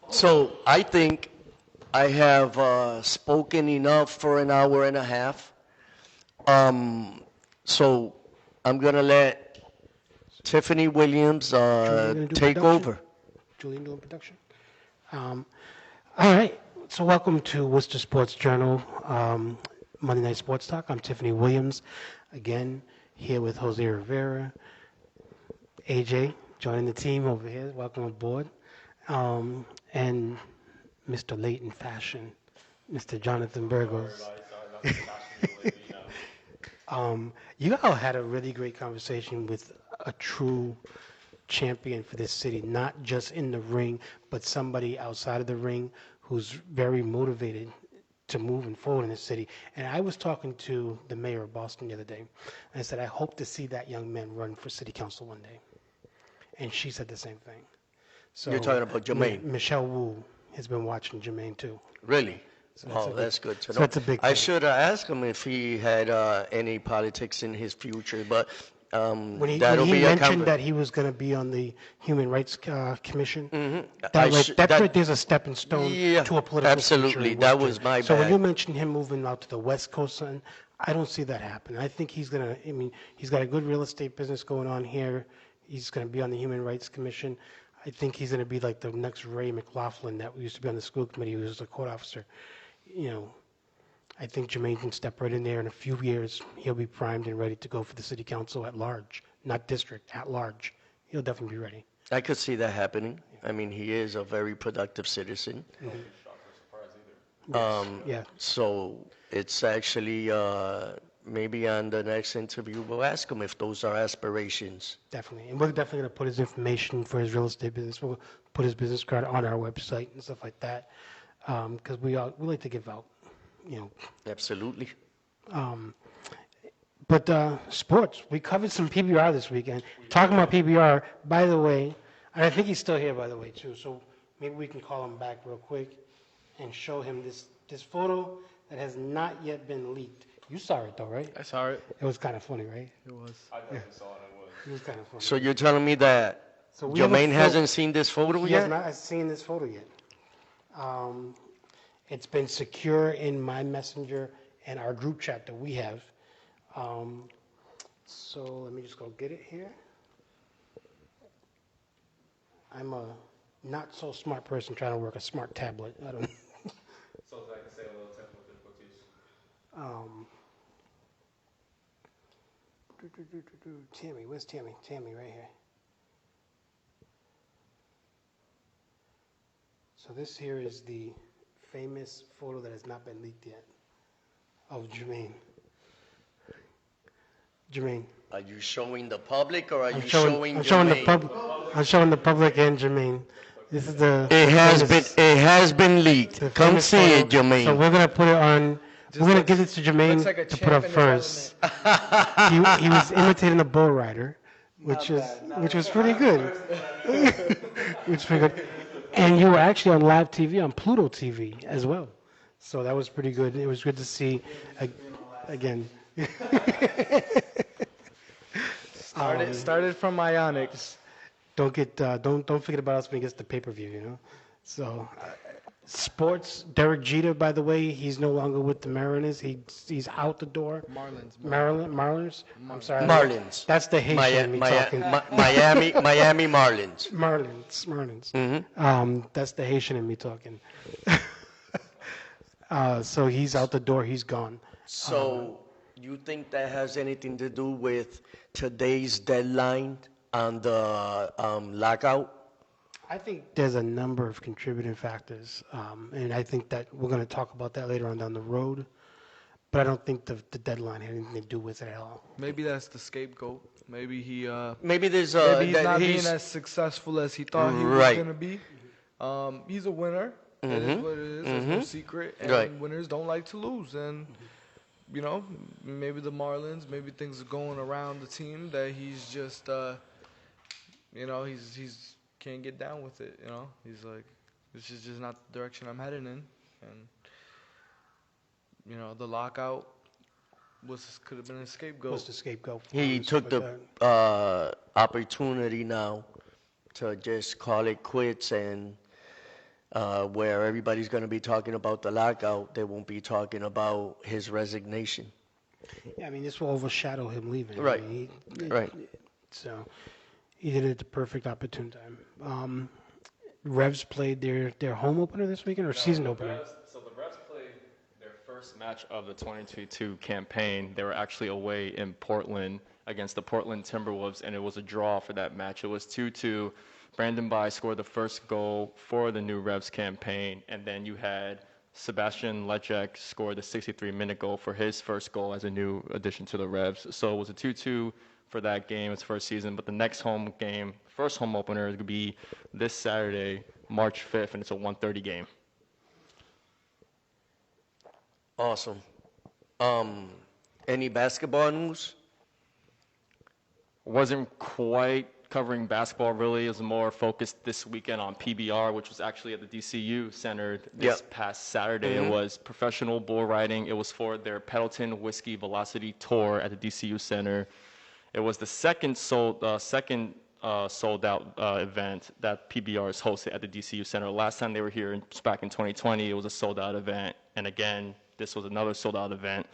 So I think I have spoken enough for an hour and a half. So I'm going to let Tiffany Williams Julian do take production? over. Julian doing production. All right. So welcome to Worcester Sports Journal, Monday Night Sports Talk. I'm Tiffany Williams, again here with Jose Rivera, AJ joining the team over here. Welcome aboard, and Mr. Late in Fashion, Mr. Jonathan Burgos. You all had a really great conversation with a true champion for this city, not just in the ring, but somebody outside of the ring who's very motivated to moving forward in the city. And I was talking to the mayor of Boston the other day, and I said, I hope to see that young man run for city council one day. And she said the same thing. So You're talking about Jamaine. Michelle Wu has been watching Jamaine too. Really? So that's a Oh, big- that's good to know. so that's a big I thing. should have asked him if he had any politics in his future, but When that'll he be a mentioned that he was going to be on the Human Rights Commission, I that sh- that's that- right there's a stepping stone Yeah, to a political future absolutely. in That Worcester. was my So when bad. you mentioned him moving out to the West Coast, son, I don't see that happening. I think he's going to. I mean, he's got a good real estate business going on here. He's going to be on the Human Rights Commission. I think he's going to be like the next Ray McLaughlin that used to be on the school committee, who was a court officer. You know, I think Jamaine can step right in there. In a few years, he'll be primed and ready to go for the city council at large, not district, at large. He'll definitely be ready. I could see that happening. I mean, he is a very productive citizen. Yeah. So it's actually maybe on the next interview we'll ask him if those are aspirations. Definitely. And we're definitely going to put his information for his real estate business. We'll put his business card on our website and stuff like that. Because we like to give out, you know. Absolutely. But sports, we covered some PBR this weekend. Talking about PBR, by the way, and I think he's still here, by the way, too. So maybe we can call him back real quick and show him this photo that has not yet been leaked. You saw it, though, right? I saw it. It was kind of funny, right? It was. I definitely saw it. It was. It was kind of funny. So you're telling me that So we have a Jamaine photo- hasn't seen this photo He has yet? not seen this photo yet. It's been secure in my messenger and our group chat that we have. So let me just go get it here. I'm a not so smart person trying to work a smart tablet. I don't. So as I can say a little technical difficulties. Tammy, where's Tammy? Tammy, right here. So this here is the famous photo that has not been leaked yet of Jamaine. Jamaine. Are you showing the public or are you I'm showing the Jamaine? public. I'm showing the public and Jamaine. This is the. It famous- has been leaked. the Come famous see photo. it, Jamaine. So we're gonna put it on. We're gonna give it to Jamaine Looks like a to champ put up in his first. He was imitating a bull rider, which was pretty good. Which was pretty good. And you were actually on live TV on Pluto TV as well. So that was pretty good. It was good to see again. Started from Ionics. Don't forget about us when he gets the pay-per-view, you know. So sports, Derek Jeter, by the way, he's no longer with the Mariners. He's out the door. Marlins. I'm sorry. Marlins. That's the Haitian in me talking. Miami Marlins. Marlins. That's the Haitian in me talking. So he's out the door. He's gone. So you think that has anything to do with today's deadline on the lockout? I think there's a number of contributing factors, and I think that we're going to talk about that later on down the road. But I don't think the deadline had anything to do with it at all. Maybe that's the scapegoat. Maybe he. Maybe there's Maybe he's that not he's- being as successful as he thought he Right. was gonna be. He's a winner. It is what it is. There's no secret. And Right. winners don't like to lose. And you know, maybe the Marlins, maybe things are going around the team that he's just, you know, he's can't get down with it. You know, he's like, this is just not the direction I'm heading in. And you know, the lockout could have been a scapegoat. What's the scapegoat? He and took stuff like the opportunity now to just call it quits, and where everybody's going to be talking about the lockout, they won't be talking about his resignation. that. Yeah, I mean, this will overshadow him leaving. I Right. mean, Right. So he did it at the perfect opportune time. Revs played their home opener this weekend or season opener. So the Revs played their first match of the 2022 campaign. They were actually away in Portland against the Portland Timberwolves, and it was a draw for that match. It was 2-2. Brandon Bai scored the first goal for the new Revs campaign, and then you had Sebastian Lechek scored the 63-minute goal for his first goal as a new addition to the Revs. So it was a 2-2 for that game, its first season. But the next home game, first home opener, is going to be this Saturday, March 5th, and it's a 1:30 game. Awesome. Any basketball news? Wasn't quite covering basketball really is more focused this weekend on PBR, which was actually at the DCU Center this Yep. past Saturday. It was professional bull riding. It was for their Pendleton Whiskey Velocity Tour at the DCU Center. It was the second sold out event that PBR has hosted at the DCU Center. Last time they were here back in 2020, it was a sold out event, and again, this was another sold out event.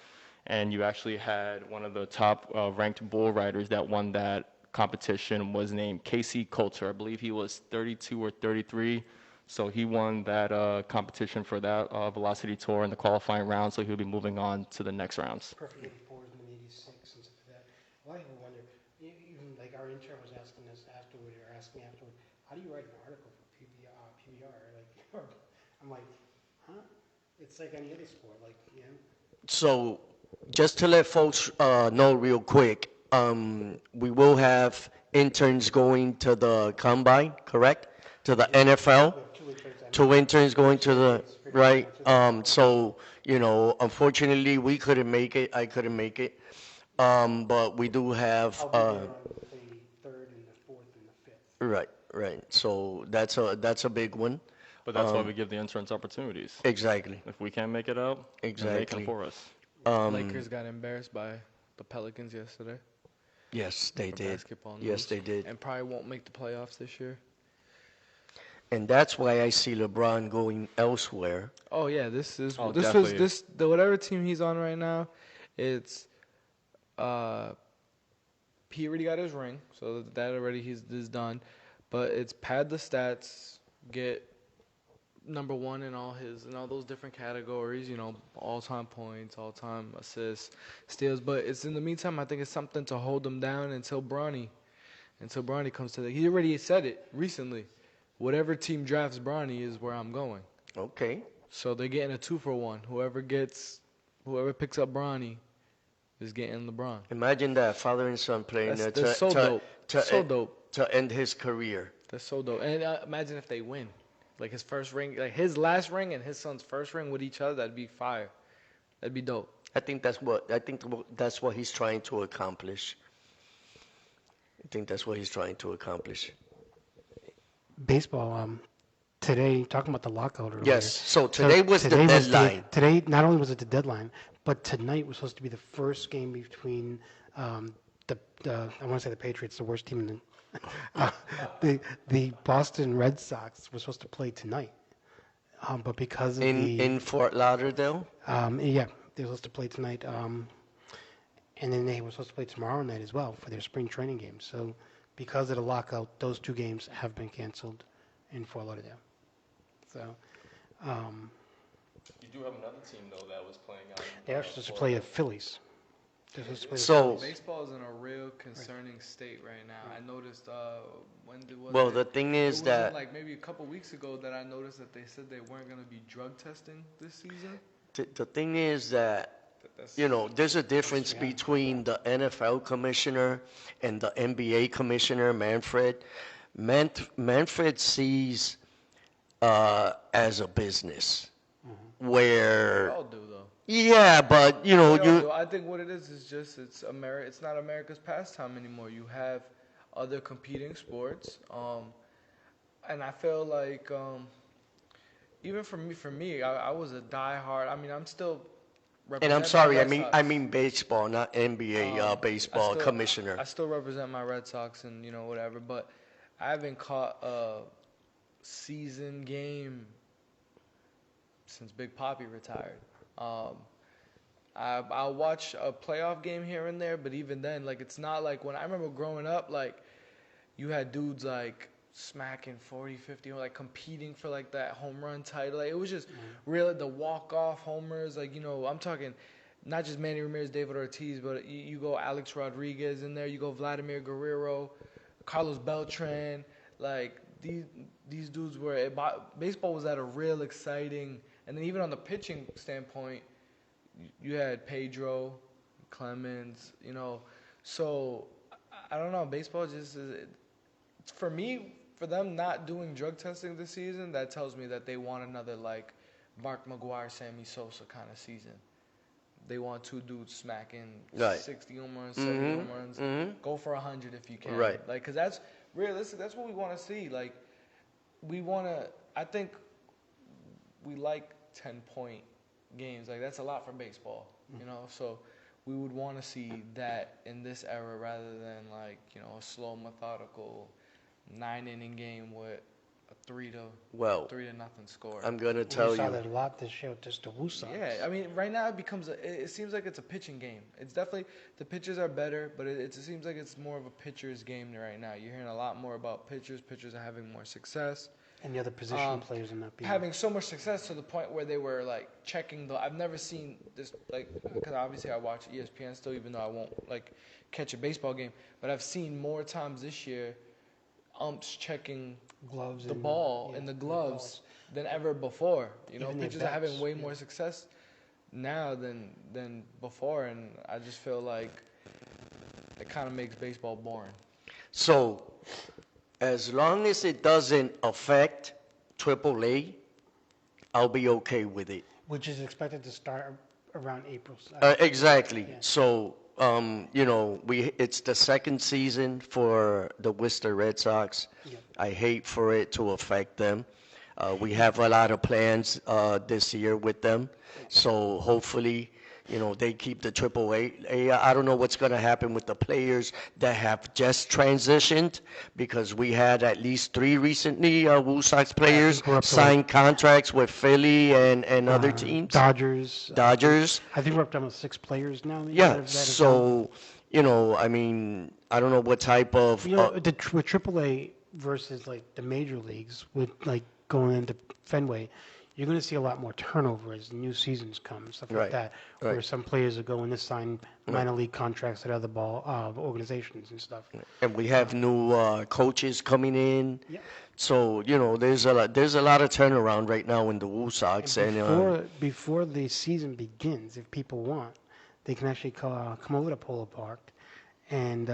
And you actually had one of the top ranked bull riders that won that competition was named Casey Coulter. I believe he was 32 or 33. So he won that competition for that Velocity Tour in the qualifying round. So he'll be moving on to the next rounds. Perfect 84s and 86 and stuff like that. Well, I wonder, even like our intern was asking us afterward, or asking afterward, how do you write an article for PBR? Like, I'm like, huh? It's like any other sport, like, you know. So, just to let folks know real quick, we will have interns going to the combine, correct? To the NFL. We have 2 interns. 2 interns going to the, right? So, you know, unfortunately, we couldn't make it. I couldn't make it. But we do have, I'll be there on the 3rd and the 4th and the 5th. right. So that's a big one. But that's why we give the interns opportunities. Exactly. If we can't make it out, then they Exactly. come for us. Lakers got embarrassed by the Pelicans yesterday. Yes, they for did. basketball Yes, news, they did. and probably won't make the playoffs this year. And that's why I see LeBron going elsewhere. Oh yeah, this definitely. was the whatever team he's on right now. It's he already got his ring, so that already is done. But it's pad the stats, get number 1 in all those different categories. You know, all-time points, all-time assists, steals. But it's in the meantime, I think it's something to hold him down until Bronny comes to he already said it recently. Whatever team drafts Bronny is where I'm going. Okay. So they're getting a 2-for-1. Whoever picks up Bronny is getting LeBron. Imagine that, father and son playing That's so dope. So dope. to end his career. That's so dope. And imagine if they win. Like his first ring, like his last ring and his son's first ring with each other, that'd be fire. That'd be dope. I think that's what he's trying to accomplish. Baseball, today, talking about the lockout earlier. Yes. So today was the today deadline. Today, not only was it the deadline, but tonight was supposed to be the first game between I want to say the Patriots, the worst team in the Boston Red Sox were supposed to play tonight. But because of in Fort Lauderdale. Yeah, they were supposed to play tonight. And then they were supposed to play tomorrow night as well for their spring training games. So because of the lockout, those 2 games have been canceled in Fort Lauderdale. So You do have another team, though, that was playing out. they are supposed to play the Phillies. They're supposed to play the So- Phillies. Baseball is in a real concerning state right now. I noticed Well, the thing is that like maybe a couple weeks ago that I noticed that they said they weren't going to be drug testing this season. the thing is that, That's, you know, there's a difference between the NFL commissioner and the NBA commissioner, Manfred. Manfred sees as a business, we where all do though. yeah, but you know We all you do. I think what it is just it's not America's pastime anymore. You have other competing sports, and I feel like even for me, I was a diehard. I mean, I'm still. and I'm represent my sorry, Red I Sox. mean baseball, not NBA baseball commissioner. I still represent my Red Sox and whatever, but I haven't caught a season game since Big Papi retired. I'll watch a playoff game here and there, but even then, like it's not like when I remember growing up, like you had dudes like smacking 40, 50, or like competing for like that home run title. Like, it was just really the walk-off homers. Like, I'm talking not just Manny Ramirez, David Ortiz, but you go Alex Rodriguez in there. You go Vladimir Guerrero, Carlos Beltran. Like, these dudes were – baseball was at a real exciting – and then even on the pitching standpoint, you had Pedro, Clemens, So, I don't know. Baseball just is – for me – for them not doing drug testing this season, that tells me that they want another, like, Mark McGwire, Sammy Sosa kind of season. They want 2 dudes smacking 60 home runs, 70 home runs. Go for 100 if you can. Right. Like, because that's, realistic. That's what we want to see. Like, we want to. I think we like 10-point games. Like, that's a lot for baseball, you know. So we would want to see that in this era rather than like, you know, a slow, methodical 9-inning game with a 3 to nothing score. I'm gonna We tell saw you. that a lot this year with just the Woo Sox. Yeah, I mean, right now it seems like it's a pitching game. It's definitely, the pitchers are better, but it seems like it's more of a pitcher's game right now. You're hearing a lot more about pitchers. Pitchers are having more success. And the other position players are not being. Having so much success to the point where they were like checking I've never seen this, like, because obviously I watch ESPN still, even though I won't like catch a baseball game, but I've seen more times this year umps checking gloves the and, ball yeah, and the gloves than ever before. You know, Even the pitchers are having bats, way yeah. more success now than before, and I just feel like it kind of makes baseball boring. So, as long as it doesn't affect AAA, I'll be okay with it. which is expected to start around April. Exactly. Yeah. So, you know, it's the second season for the Worcester Red Sox. Yep. I hate for it to affect them. We have a lot of plans this year with them. So hopefully, you know, they keep the AAA. I don't know what's going to happen with the players that have just transitioned, because we had at least 3 recently Woo Sox players we're up to sign contracts with Philly and other teams. Dodgers. Dodgers. I think we're up to almost 6 players now. that Yeah, have- that have so, you know, I mean, I don't know what type of, You know, with AAA versus like the major leagues, with like going into Fenway, you're going to see a lot more turnover as new seasons come and stuff Right, like that. Where right. some players are going to sign minor league contracts at other organizations and stuff. and we have new coaches coming in. Yeah. So, you know, there's a lot of turnaround right now in the Woo Sox. Before the season begins, if people want, they can actually come over to Polo Park and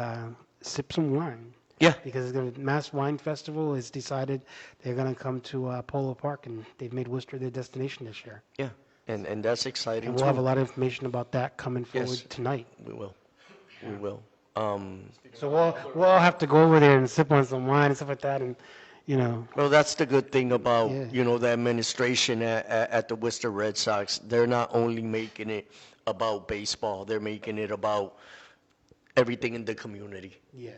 sip some wine. Yeah. Because the Mass Wine Festival has decided they're going to come to Polo Park, and they've made Worcester their destination this year. Yeah, and that's exciting And too. we'll have a lot of information about that coming forward Yes. tonight. We will. We will. So we'll all have to go over there and sip on some wine and stuff like that, and you know. Well, that's the good thing about, Yeah. you know, the administration at the Worcester Red Sox. They're not only making it about baseball, they're making it about everything in the community. Yeah.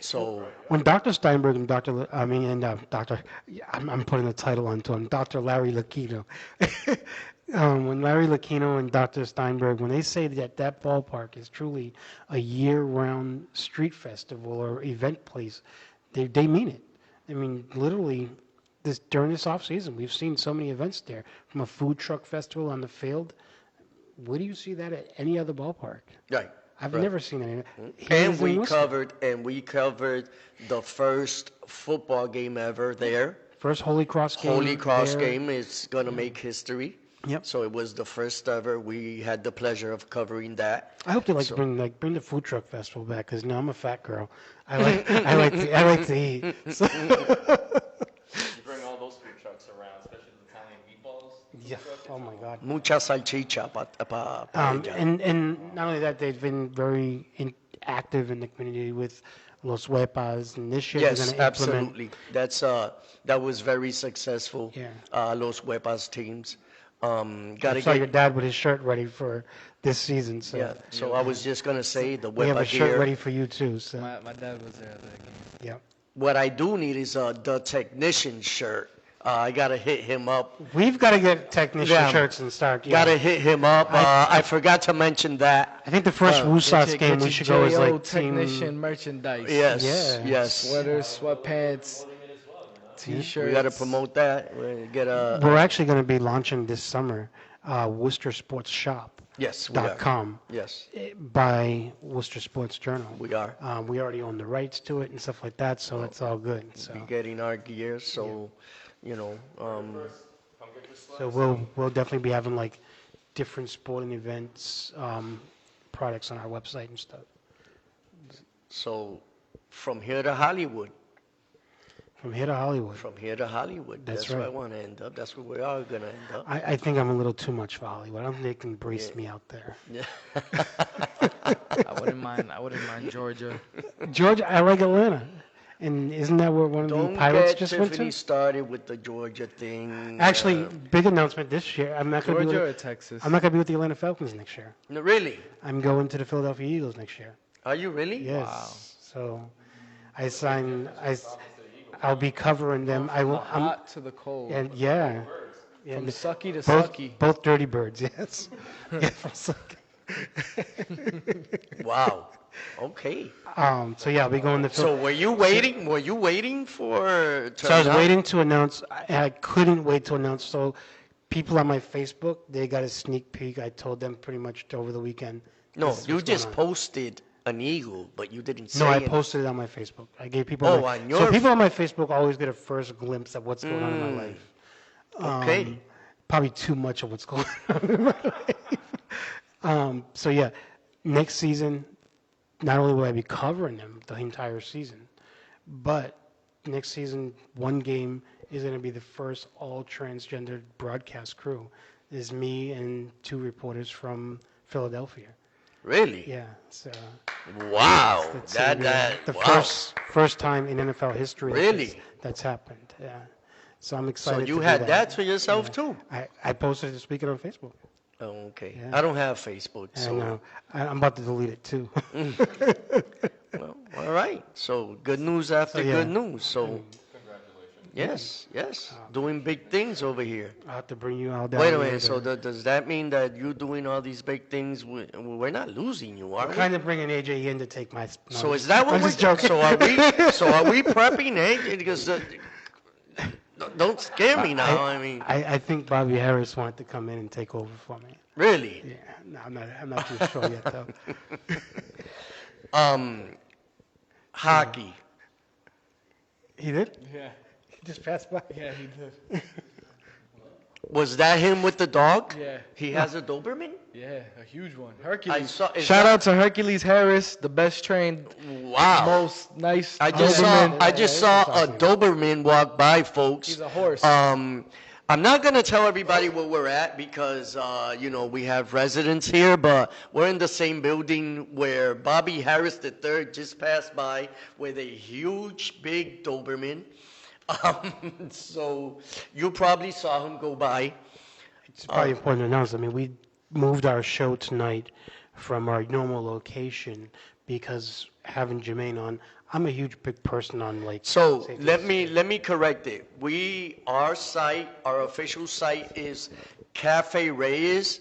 So, When Dr. Steinberg and I'm putting a title onto him, Dr. Larry Lucchino. When Larry Lucchino and Dr. Steinberg, when they say that ballpark is truly a year-round street festival or event place, they mean it. I mean, literally, during this off season, we've seen so many events there, from a food truck festival on the field. Where do you see that at any other ballpark? right. I've right. never seen it. And we covered the first football game ever there. First Holy Cross game. Holy Cross there. game is going to make history. Yep. So it was the first ever. We had the pleasure of covering that. I hope they So- bring the food truck festival back, because I'm a fat girl. I like to eat. So, You bring all those food trucks around, especially the Italian meatballs. yeah. Oh my God. Mucha salchicha pa ella. And not only that, they've been very active in the community with Los Huepas, and this year they're Yes, going to implement. absolutely. That was very successful. Yeah. Los Huepas teams. I Gotta saw your get. dad with his shirt ready for this season. So Yeah. So I was just gonna say the we have a Huepa shirt gear. ready for you too. So My dad was there at that game. yeah, What I do need is the technician shirt. I gotta hit him up. we've got to get technician Yeah. shirts and start. Yeah. Gotta hit him up. I forgot to mention that. I think the first Woo Sox game we should go is JO like team. technician merchandise. Yes. Yeah. Yes. Sweaters, sweatpants, t-shirts. We gotta promote that. We get a. We're actually going to be launching this summer Worcester Sports Shop. Yes, we are. .com Yes, by Worcester Sports Journal. we are. We already own the rights to it and stuff like that, so it's all good. So, Be getting our gear. So, you know. so we'll definitely be having like different sporting events, products on our website and stuff. So, from here to Hollywood. From here to Hollywood. From here to Hollywood. That's where I right. want to end up. That's where we are gonna end up. I think I'm a little too much for Hollywood. I don't think they can brace me out there. I wouldn't mind Georgia. Georgia, I like Atlanta. And isn't that where one of the Don't Pirates get just went Tiffany to? started with the Georgia thing. Actually, big announcement this year. I'm not going to be Georgia or with, Texas? I'm not going to be with the Atlanta Falcons next year. No, really? I'm going to the Philadelphia Eagles next year. Are you really? Yes. Wow. So I signed. I'll be covering them. I will. Hot to the cold. And yeah. From sucky to both, sucky. both dirty birds. Yes. Yeah, from sucky. Wow. Okay. So yeah, I'll be going to So were you waiting? Were you waiting for? So I was waiting to announce. I couldn't wait to announce. So people on my Facebook, they got a sneak peek. I told them pretty much over the weekend. No, this is you what's going just on. posted an eagle, but you didn't say. No, I anything. posted it on my Facebook. I gave people. Oh, my, on so your people on my Facebook always get a first glimpse of what's going on in my life. Okay. Probably too much of what's going on in my life. So yeah, next season, not only will I be covering them the entire season, but next season, one game is going to be the first all transgender broadcast crew. Is me and two reporters from Philadelphia. Really? Yeah. So Wow. that's That the wow. first time in NFL history. Really? That's happened. Yeah. So I'm So excited. you to do had that to yourself Yeah. too? I posted it this weekend on Facebook. Oh, okay. Yeah. I don't have Facebook, And so. I'm about to delete it too. Well, all right. So good news after So, yeah. good news. So. Yes, yes. Doing big things over here. I'll have to bring you all down. Wait a here minute. to- So does that mean that you doing all these big things? We're not losing you, are I'm we? kind of bringing AJ in to take my. No, So is that what I'm we're just joking. So are we? So are we prepping AJ? Because don't scare me now. I mean, I think Bobby Harris wanted to come in and take over for me. really? Yeah, no, I'm not too sure yet though. Hockey. He did? Yeah. He just passed by. Yeah, he did. Was that him with the dog? Yeah. He has a Doberman? Yeah, a huge one. I Hercules. saw. is Shout that- out to Hercules Harris, the best trained, Wow. most nice. I just saw. Doberman. I just saw a awesome. Doberman walk by, folks. He's a horse. I'm not gonna tell everybody where we're at because we have residents here, but we're in the same building where Bobby Harris III just passed by with a huge, big Doberman. So you probably saw him go by. It's probably important to announce. I mean, we moved our show tonight from our normal location because having Jamaine on, I'm a huge big person on like. So safety let and me correct it. Our official site is Cafe Reyes,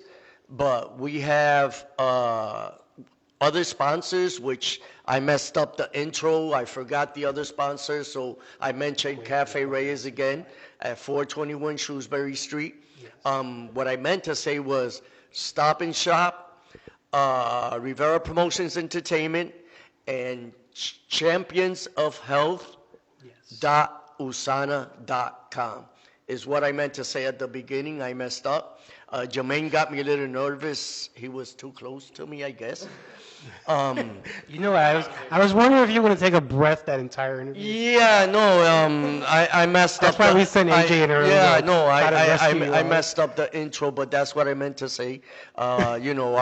but we have other sponsors, which I messed up the intro. I forgot the other sponsors, so I mentioned Cafe Reyes again at 421 Shrewsbury Street. What I meant to say was Stop and Shop, Rivera Promotions Entertainment, and Champions of Health .usana.com is what I meant to say at the beginning. I messed up. Jamaine got me a little nervous. He was too close to me, I guess. You know, I was wondering if you were going to take a breath that entire interview. Yeah, no, I messed That's up. why we sent AJ in early, Yeah, like, no, try to rescue you, I right? messed up the intro, but that's what I meant to say. Our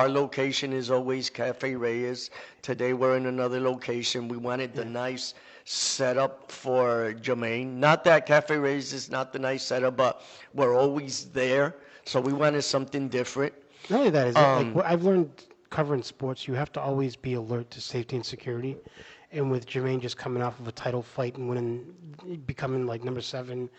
location is always Cafe Reyes. Today we're in another location. We wanted the nice setup for Jamaine. Not that Cafe Reyes is not the nice setup, but we're always there. So we wanted something different. Not only that, is like what I've learned covering sports, you have to always be alert to safety and security. And with Jamaine just coming off of a title fight and becoming like number 7,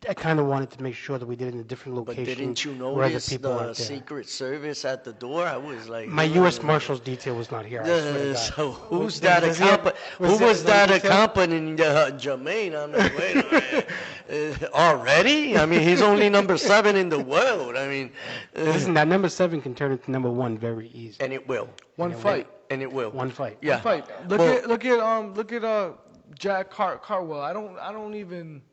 I kind of wanted to make sure that we did it in a different But location. didn't you where other notice people the aren't there. Secret Service at the door? I was like, My U.S. Marshals detail was not here. I swear to God. So who's Does- that does he have- who was was that that detail? accompanying Jamaine? I'm like, wait a minute, already? I mean, he's only number 7 in the world. I mean, Listen, that number 7 can turn into number 1 very easy. and it will, One fight. and it will. One fight. Yeah. Fight. Look Well- at Jack Cartwell. I don't even.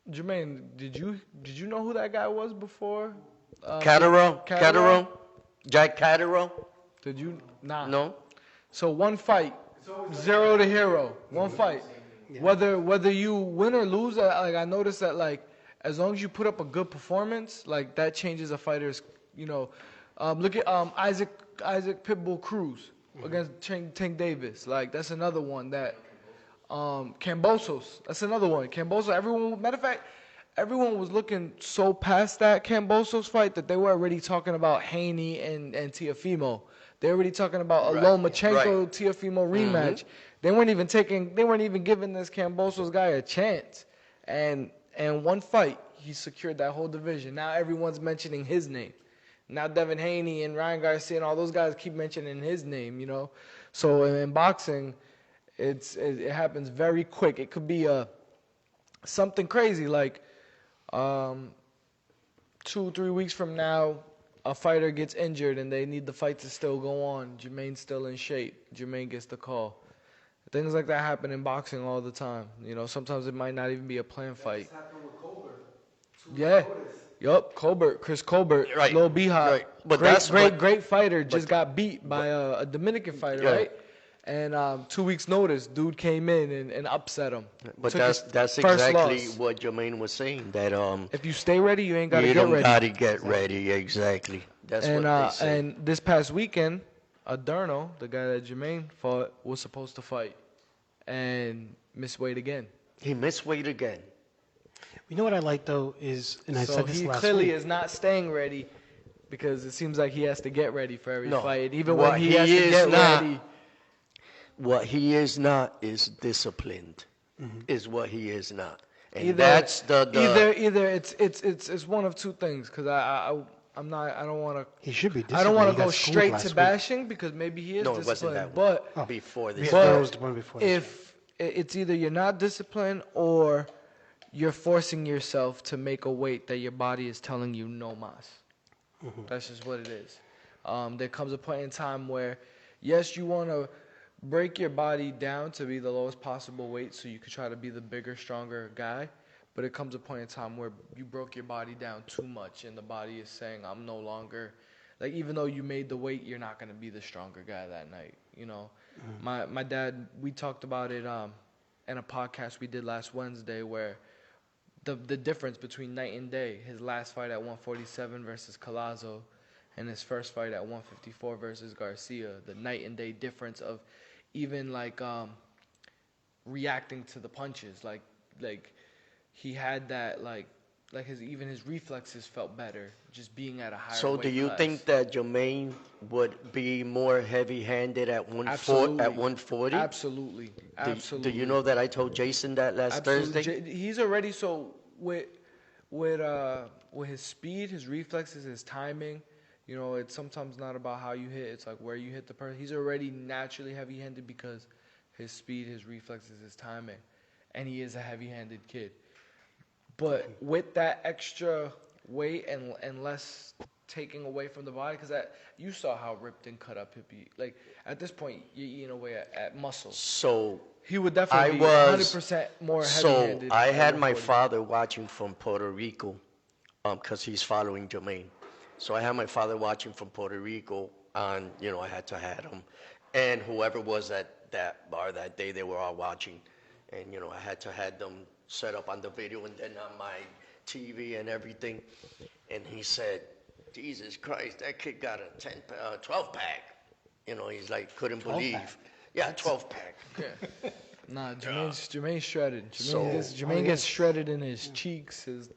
Jermaine, did you know who that guy was before? Catterall, Catterall? Jack Catterall. Did you? Nah. No. So one fight, 0 to hero. One fight. Whether you win or lose, I noticed that like as long as you put up a good performance, like that changes a fighter's. Look at Isaac Pitbull Cruz. against Tank Davis. Like, that's another one that Kambosos. That's another one. Kambosos, matter of fact, everyone was looking so past that Kambosos fight that they were already talking about Haney and Teofimo. They were already talking about a Lomachenko Teofimo rematch. They weren't even giving this Kambosos guy a chance. And one fight, he secured that whole division. Now everyone's mentioning his name. Now Devin Haney and Ryan Garcia and all those guys keep mentioning his name, you know. So in boxing, it happens very quick. It could be something crazy like 2-3 weeks from now, a fighter gets injured and they need the fight to still go on. Jamaine's still in shape. Jamaine gets the call. Things like that happen in boxing all the time. You know, sometimes it might not even be a planned fight. That's happened with Colbert. Yeah. Yup, Chris Colbert, Right. Lil B-Hop. Right. But Great fighter, just got beat by a Dominican fighter, Yeah. right? And 2 weeks notice, dude came in and upset him. But Took his that's first exactly loss. what Jermaine was saying. That If you stay ready, you ain't got to you get don't ready. gotta get ready. Exactly. That's what they say. And this past weekend, Adorno, the guy that Jamaine fought, was supposed to fight and missed weight again. He missed weight again. You know what I like though is, and I So said this he last clearly week. is not staying ready because it seems like he has to get ready for every No. fight. Even What when he he has to is get not- ready. What he is not is disciplined. Is what he is not. And Either that's the either it's one of two things because I'm not I don't want to He should be disciplined. I don't want He to got go schooled straight last to week. bashing because maybe he is No, it wasn't disciplined, that one. but before Yeah, this. that But was the one before this if it's either you're not disciplined or you're forcing yourself to make a weight that your body is telling you no mas. That's just what it is. There comes a point in time where, yes, you want to break your body down to be the lowest possible weight so you could try to be the bigger, stronger guy. But it comes a point in time where you broke your body down too much and the body is saying, I'm no longer, like, even though you made the weight, you're not going to be the stronger guy that night, you know. My dad, we talked about it in a podcast we did last Wednesday where the difference between night and day, his last fight at 147 versus Collazo and his first fight at 154 versus Garcia, the night and day difference of even like reacting to the punches, like he had that like his reflexes felt better just being at a higher So weight do you class. think that Jermaine would be more heavy-handed at 140? Absolutely. Do Absolutely. you know that I told Jason that last Absolutely. Thursday? He's already so with his speed, his reflexes, his timing. You know, it's sometimes not about how you hit; it's like where you hit the person. He's already naturally heavy-handed because his speed, his reflexes, his timing, and he is a heavy-handed kid. But with that extra weight and less taking away from the body, because you saw how ripped and cut up he'd be. Like at this point, you're eating away at muscle. So He would I definitely be was 100% more so heavy-handed. I at had my 140. father watching from Puerto Rico, because he's following Jermaine. So I had my father watching from Puerto Rico, and I had to have him, and whoever was at that bar that day, they were all watching, and I had to have them set up on the video and then on my TV and everything, and he said, "Jesus Christ, that kid got a 12 pack." He's like couldn't 12 believe. pack. Yeah, 12 pack. Yeah. Nah, Jermaine's shredded. So- Jermaine gets shredded in his cheeks, his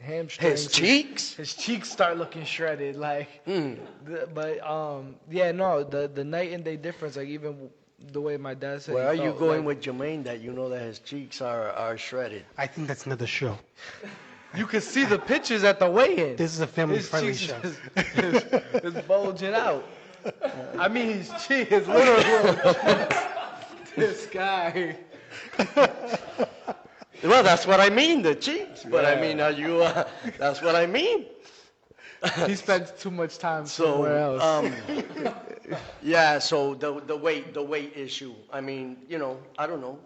hamstrings. His cheeks. His cheeks start looking shredded, like. Hmm. The night and day difference, like even the way my dad said. Where are he you felt, going like, with Jermaine that you know that his cheeks are shredded? I think that's another show. You can see the pictures at the weigh-in. This is a family-friendly His show. cheeks is bulging out. I mean, his cheek is literally. This guy. Well, that's what I mean, the cheeks. But I mean, that's what I mean. He spends too much time somewhere else. Yeah. So the weight issue. I mean, I don't know.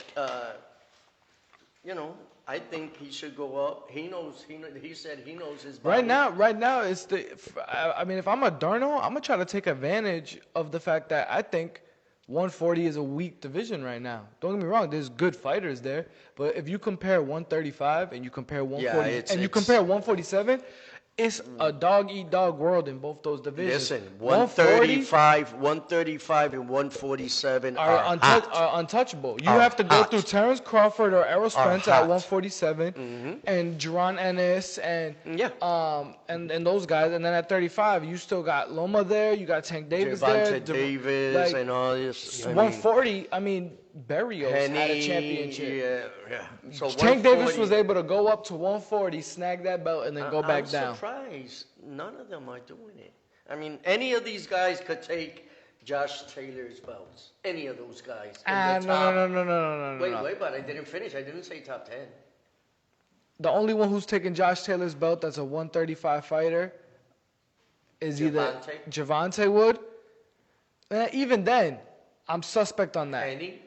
I think he should go up. He knows. He said he knows his body. Right now, it's I mean, if I'm a Darno, I'm gonna try to take advantage of the fact that I think 140 is a weak division right now. Don't get me wrong, there's good fighters there, but if you compare 135 and you compare 140 Yeah, and you compare 147, It's a dog-eat-dog world in both those divisions. Listen, 140 135 and 147 are, are hot. untouchable. You Are have to go hot. through Terrence Crawford or Errol Spence at hot. 147, and Jerron Ennis and Yeah. and those guys, and then at 35 you still got Loma there, you got Tank Davis there, Javante Davis and all this. I mean, 140. I mean, Berrios had a Henny, championship. Yeah. So Tank Davis 140 was able to go up to 140, snag that belt, and then go back I'm down. surprised none of them are doing it. I mean, any of these guys could take Josh Taylor's belts. Any of those guys. In the top. No. Wait, but I didn't finish. I didn't say top 10. The only one who's taking Josh Taylor's belt that's a 135 fighter is either Javante Wood. Even then, I'm suspect on that. Henny?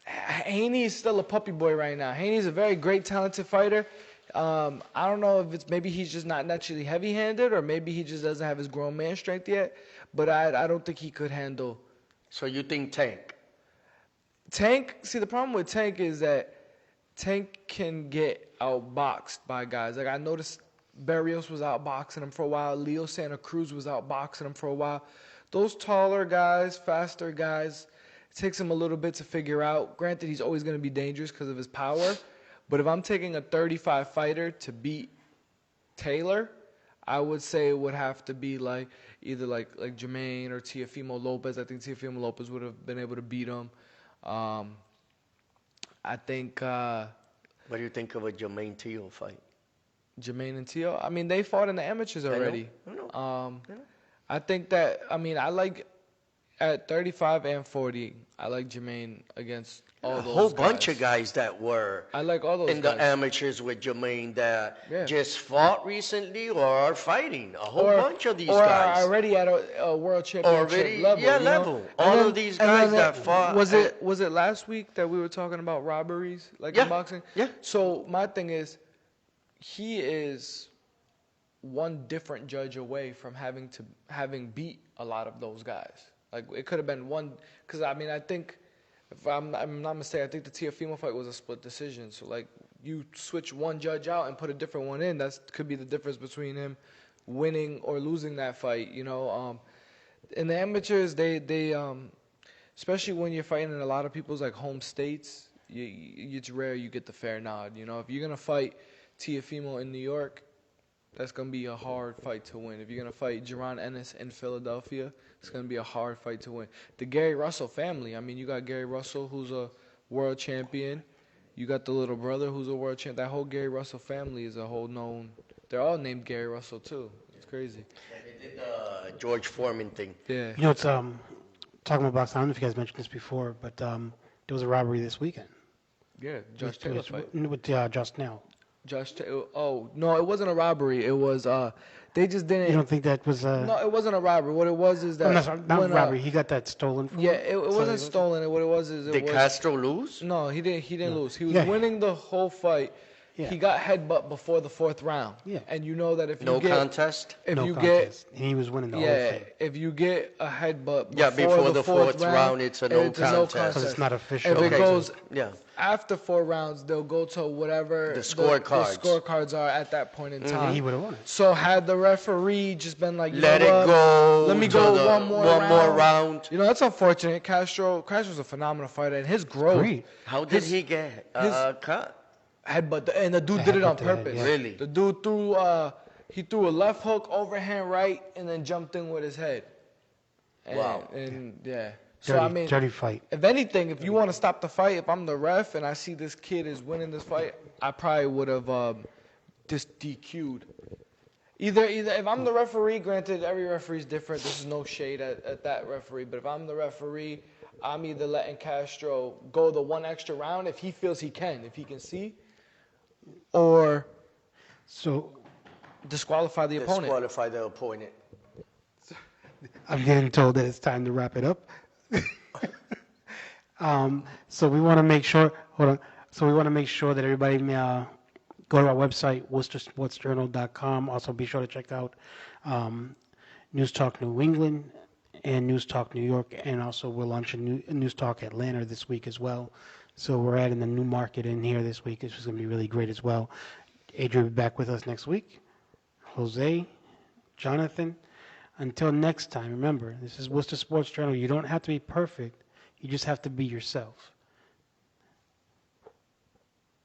Haney is still a puppy boy right now. Haney's a very great, talented fighter. I don't know if it's maybe he's just not naturally heavy-handed or maybe he just doesn't have his grown man strength yet. But I don't think he could handle. So you think Tank? Tank, see, the problem with Tank is that Tank can get outboxed by guys. Like I noticed Berrios was outboxing him for a while. Leo Santa Cruz was outboxing him for a while. Those taller guys, faster guys, it takes him a little bit to figure out. Granted, he's always going to be dangerous because of his power. But if I'm taking a 35 fighter to beat Taylor, I would say it would have to be like either like Jamaine or Teofimo Lopez. I think Teofimo Lopez would have been able to beat him. I think. What do you think of a Jamaine Teal fight? Jamaine and Teo. I mean, they fought in the amateurs already. I know. I think that. I mean, I like at 35 and 40. I like Jamaine against all A those whole guys. bunch of guys that were I like all those in guys. the amateurs with Jamaine that Yeah. just fought recently or are fighting. A whole bunch of these or guys. are already at a world championship Already, level. yeah, you know? level. And All then- of these and guys then that fought. Was it last week that we were talking about robberies, like Yeah, in boxing? yeah. So my thing is, he is one different judge away from having beat a lot of those guys. Like it could have been one, because I mean I think, if I'm not mistaken, I think the Teofimo fight was a split decision. So like you switch one judge out and put a different one in, that could be the difference between him winning or losing that fight. You know, in the amateurs, they especially when you're fighting in a lot of people's like home states, it's rare you get the fair nod. You know, if you're gonna fight Teofimo in New York, that's going to be a hard fight to win. If you're going to fight Jerron Ennis in Philadelphia, it's going to be a hard fight to win. The Gary Russell family, I mean, you got Gary Russell, who's a world champion. You got the little brother, who's a world champion. That whole Gary Russell family is a whole known. They're all named Gary Russell, too. It's crazy. They did the George Foreman thing. Yeah. You know, it's talking about boxing. I don't know if you guys mentioned this before, but there was a robbery this weekend. Yeah, Josh Taylor fight. With Josh Snell. Oh, no, it wasn't a robbery. It was, they just didn't. You don't think that was No, it wasn't a robbery. What it was is that. not robbery. He got that stolen from Yeah, him? it wasn't stolen. What it was is it Did was. Castro lose? No, he didn't lose. He was Yeah. winning the whole fight. Yeah. He got headbutt before the fourth round. Yeah. And you know that if you No get contest? if No you contest. And he was winning the whole get thing. if you get a headbutt Yeah, before the fourth round, round, it's a no contest. So it's not official. If it Okay. goes Yeah. after 4 rounds, they'll go to whatever The scorecards. the scorecards are at that point in time. He would have won it. So had the referee just been like, you Let know it what? go. Let me to go the- one more round. You know, that's unfortunate. Castro's a phenomenal fighter, and his growth. Great. How did he get cut? Headbutt, and the dude did it on headbutt to the head, purpose. yeah. Really? The dude threw a left hook, overhand right, and then jumped in with his head. And, Wow. And yeah. So Dirty, I mean, dirty fight. if anything, if you want to stop the fight, if I'm the ref and I see this kid is winning this fight, I probably would have just DQ'd. Either if I'm the referee, granted every referee is different. This is no shade at that referee, but if I'm the referee, I'm either letting Castro go the one extra round if he feels he can, if he can see, or So disqualify the opponent. Disqualify the opponent. I'm getting told that it's time to wrap it up. So we want to make sure. Hold on. So we want to make sure that everybody go to our website, WorcesterSportsJournal.com. Also, be sure to check out News Talk New England and News Talk New York, and also we're launching News Talk Atlanta this week as well. So we're adding the new market in here this week, which is going to be really great as well. Adrian will be back with us next week. Jose, Jonathan. Until next time, remember, this is Worcester Sports Journal. You don't have to be perfect. You just have to be yourself.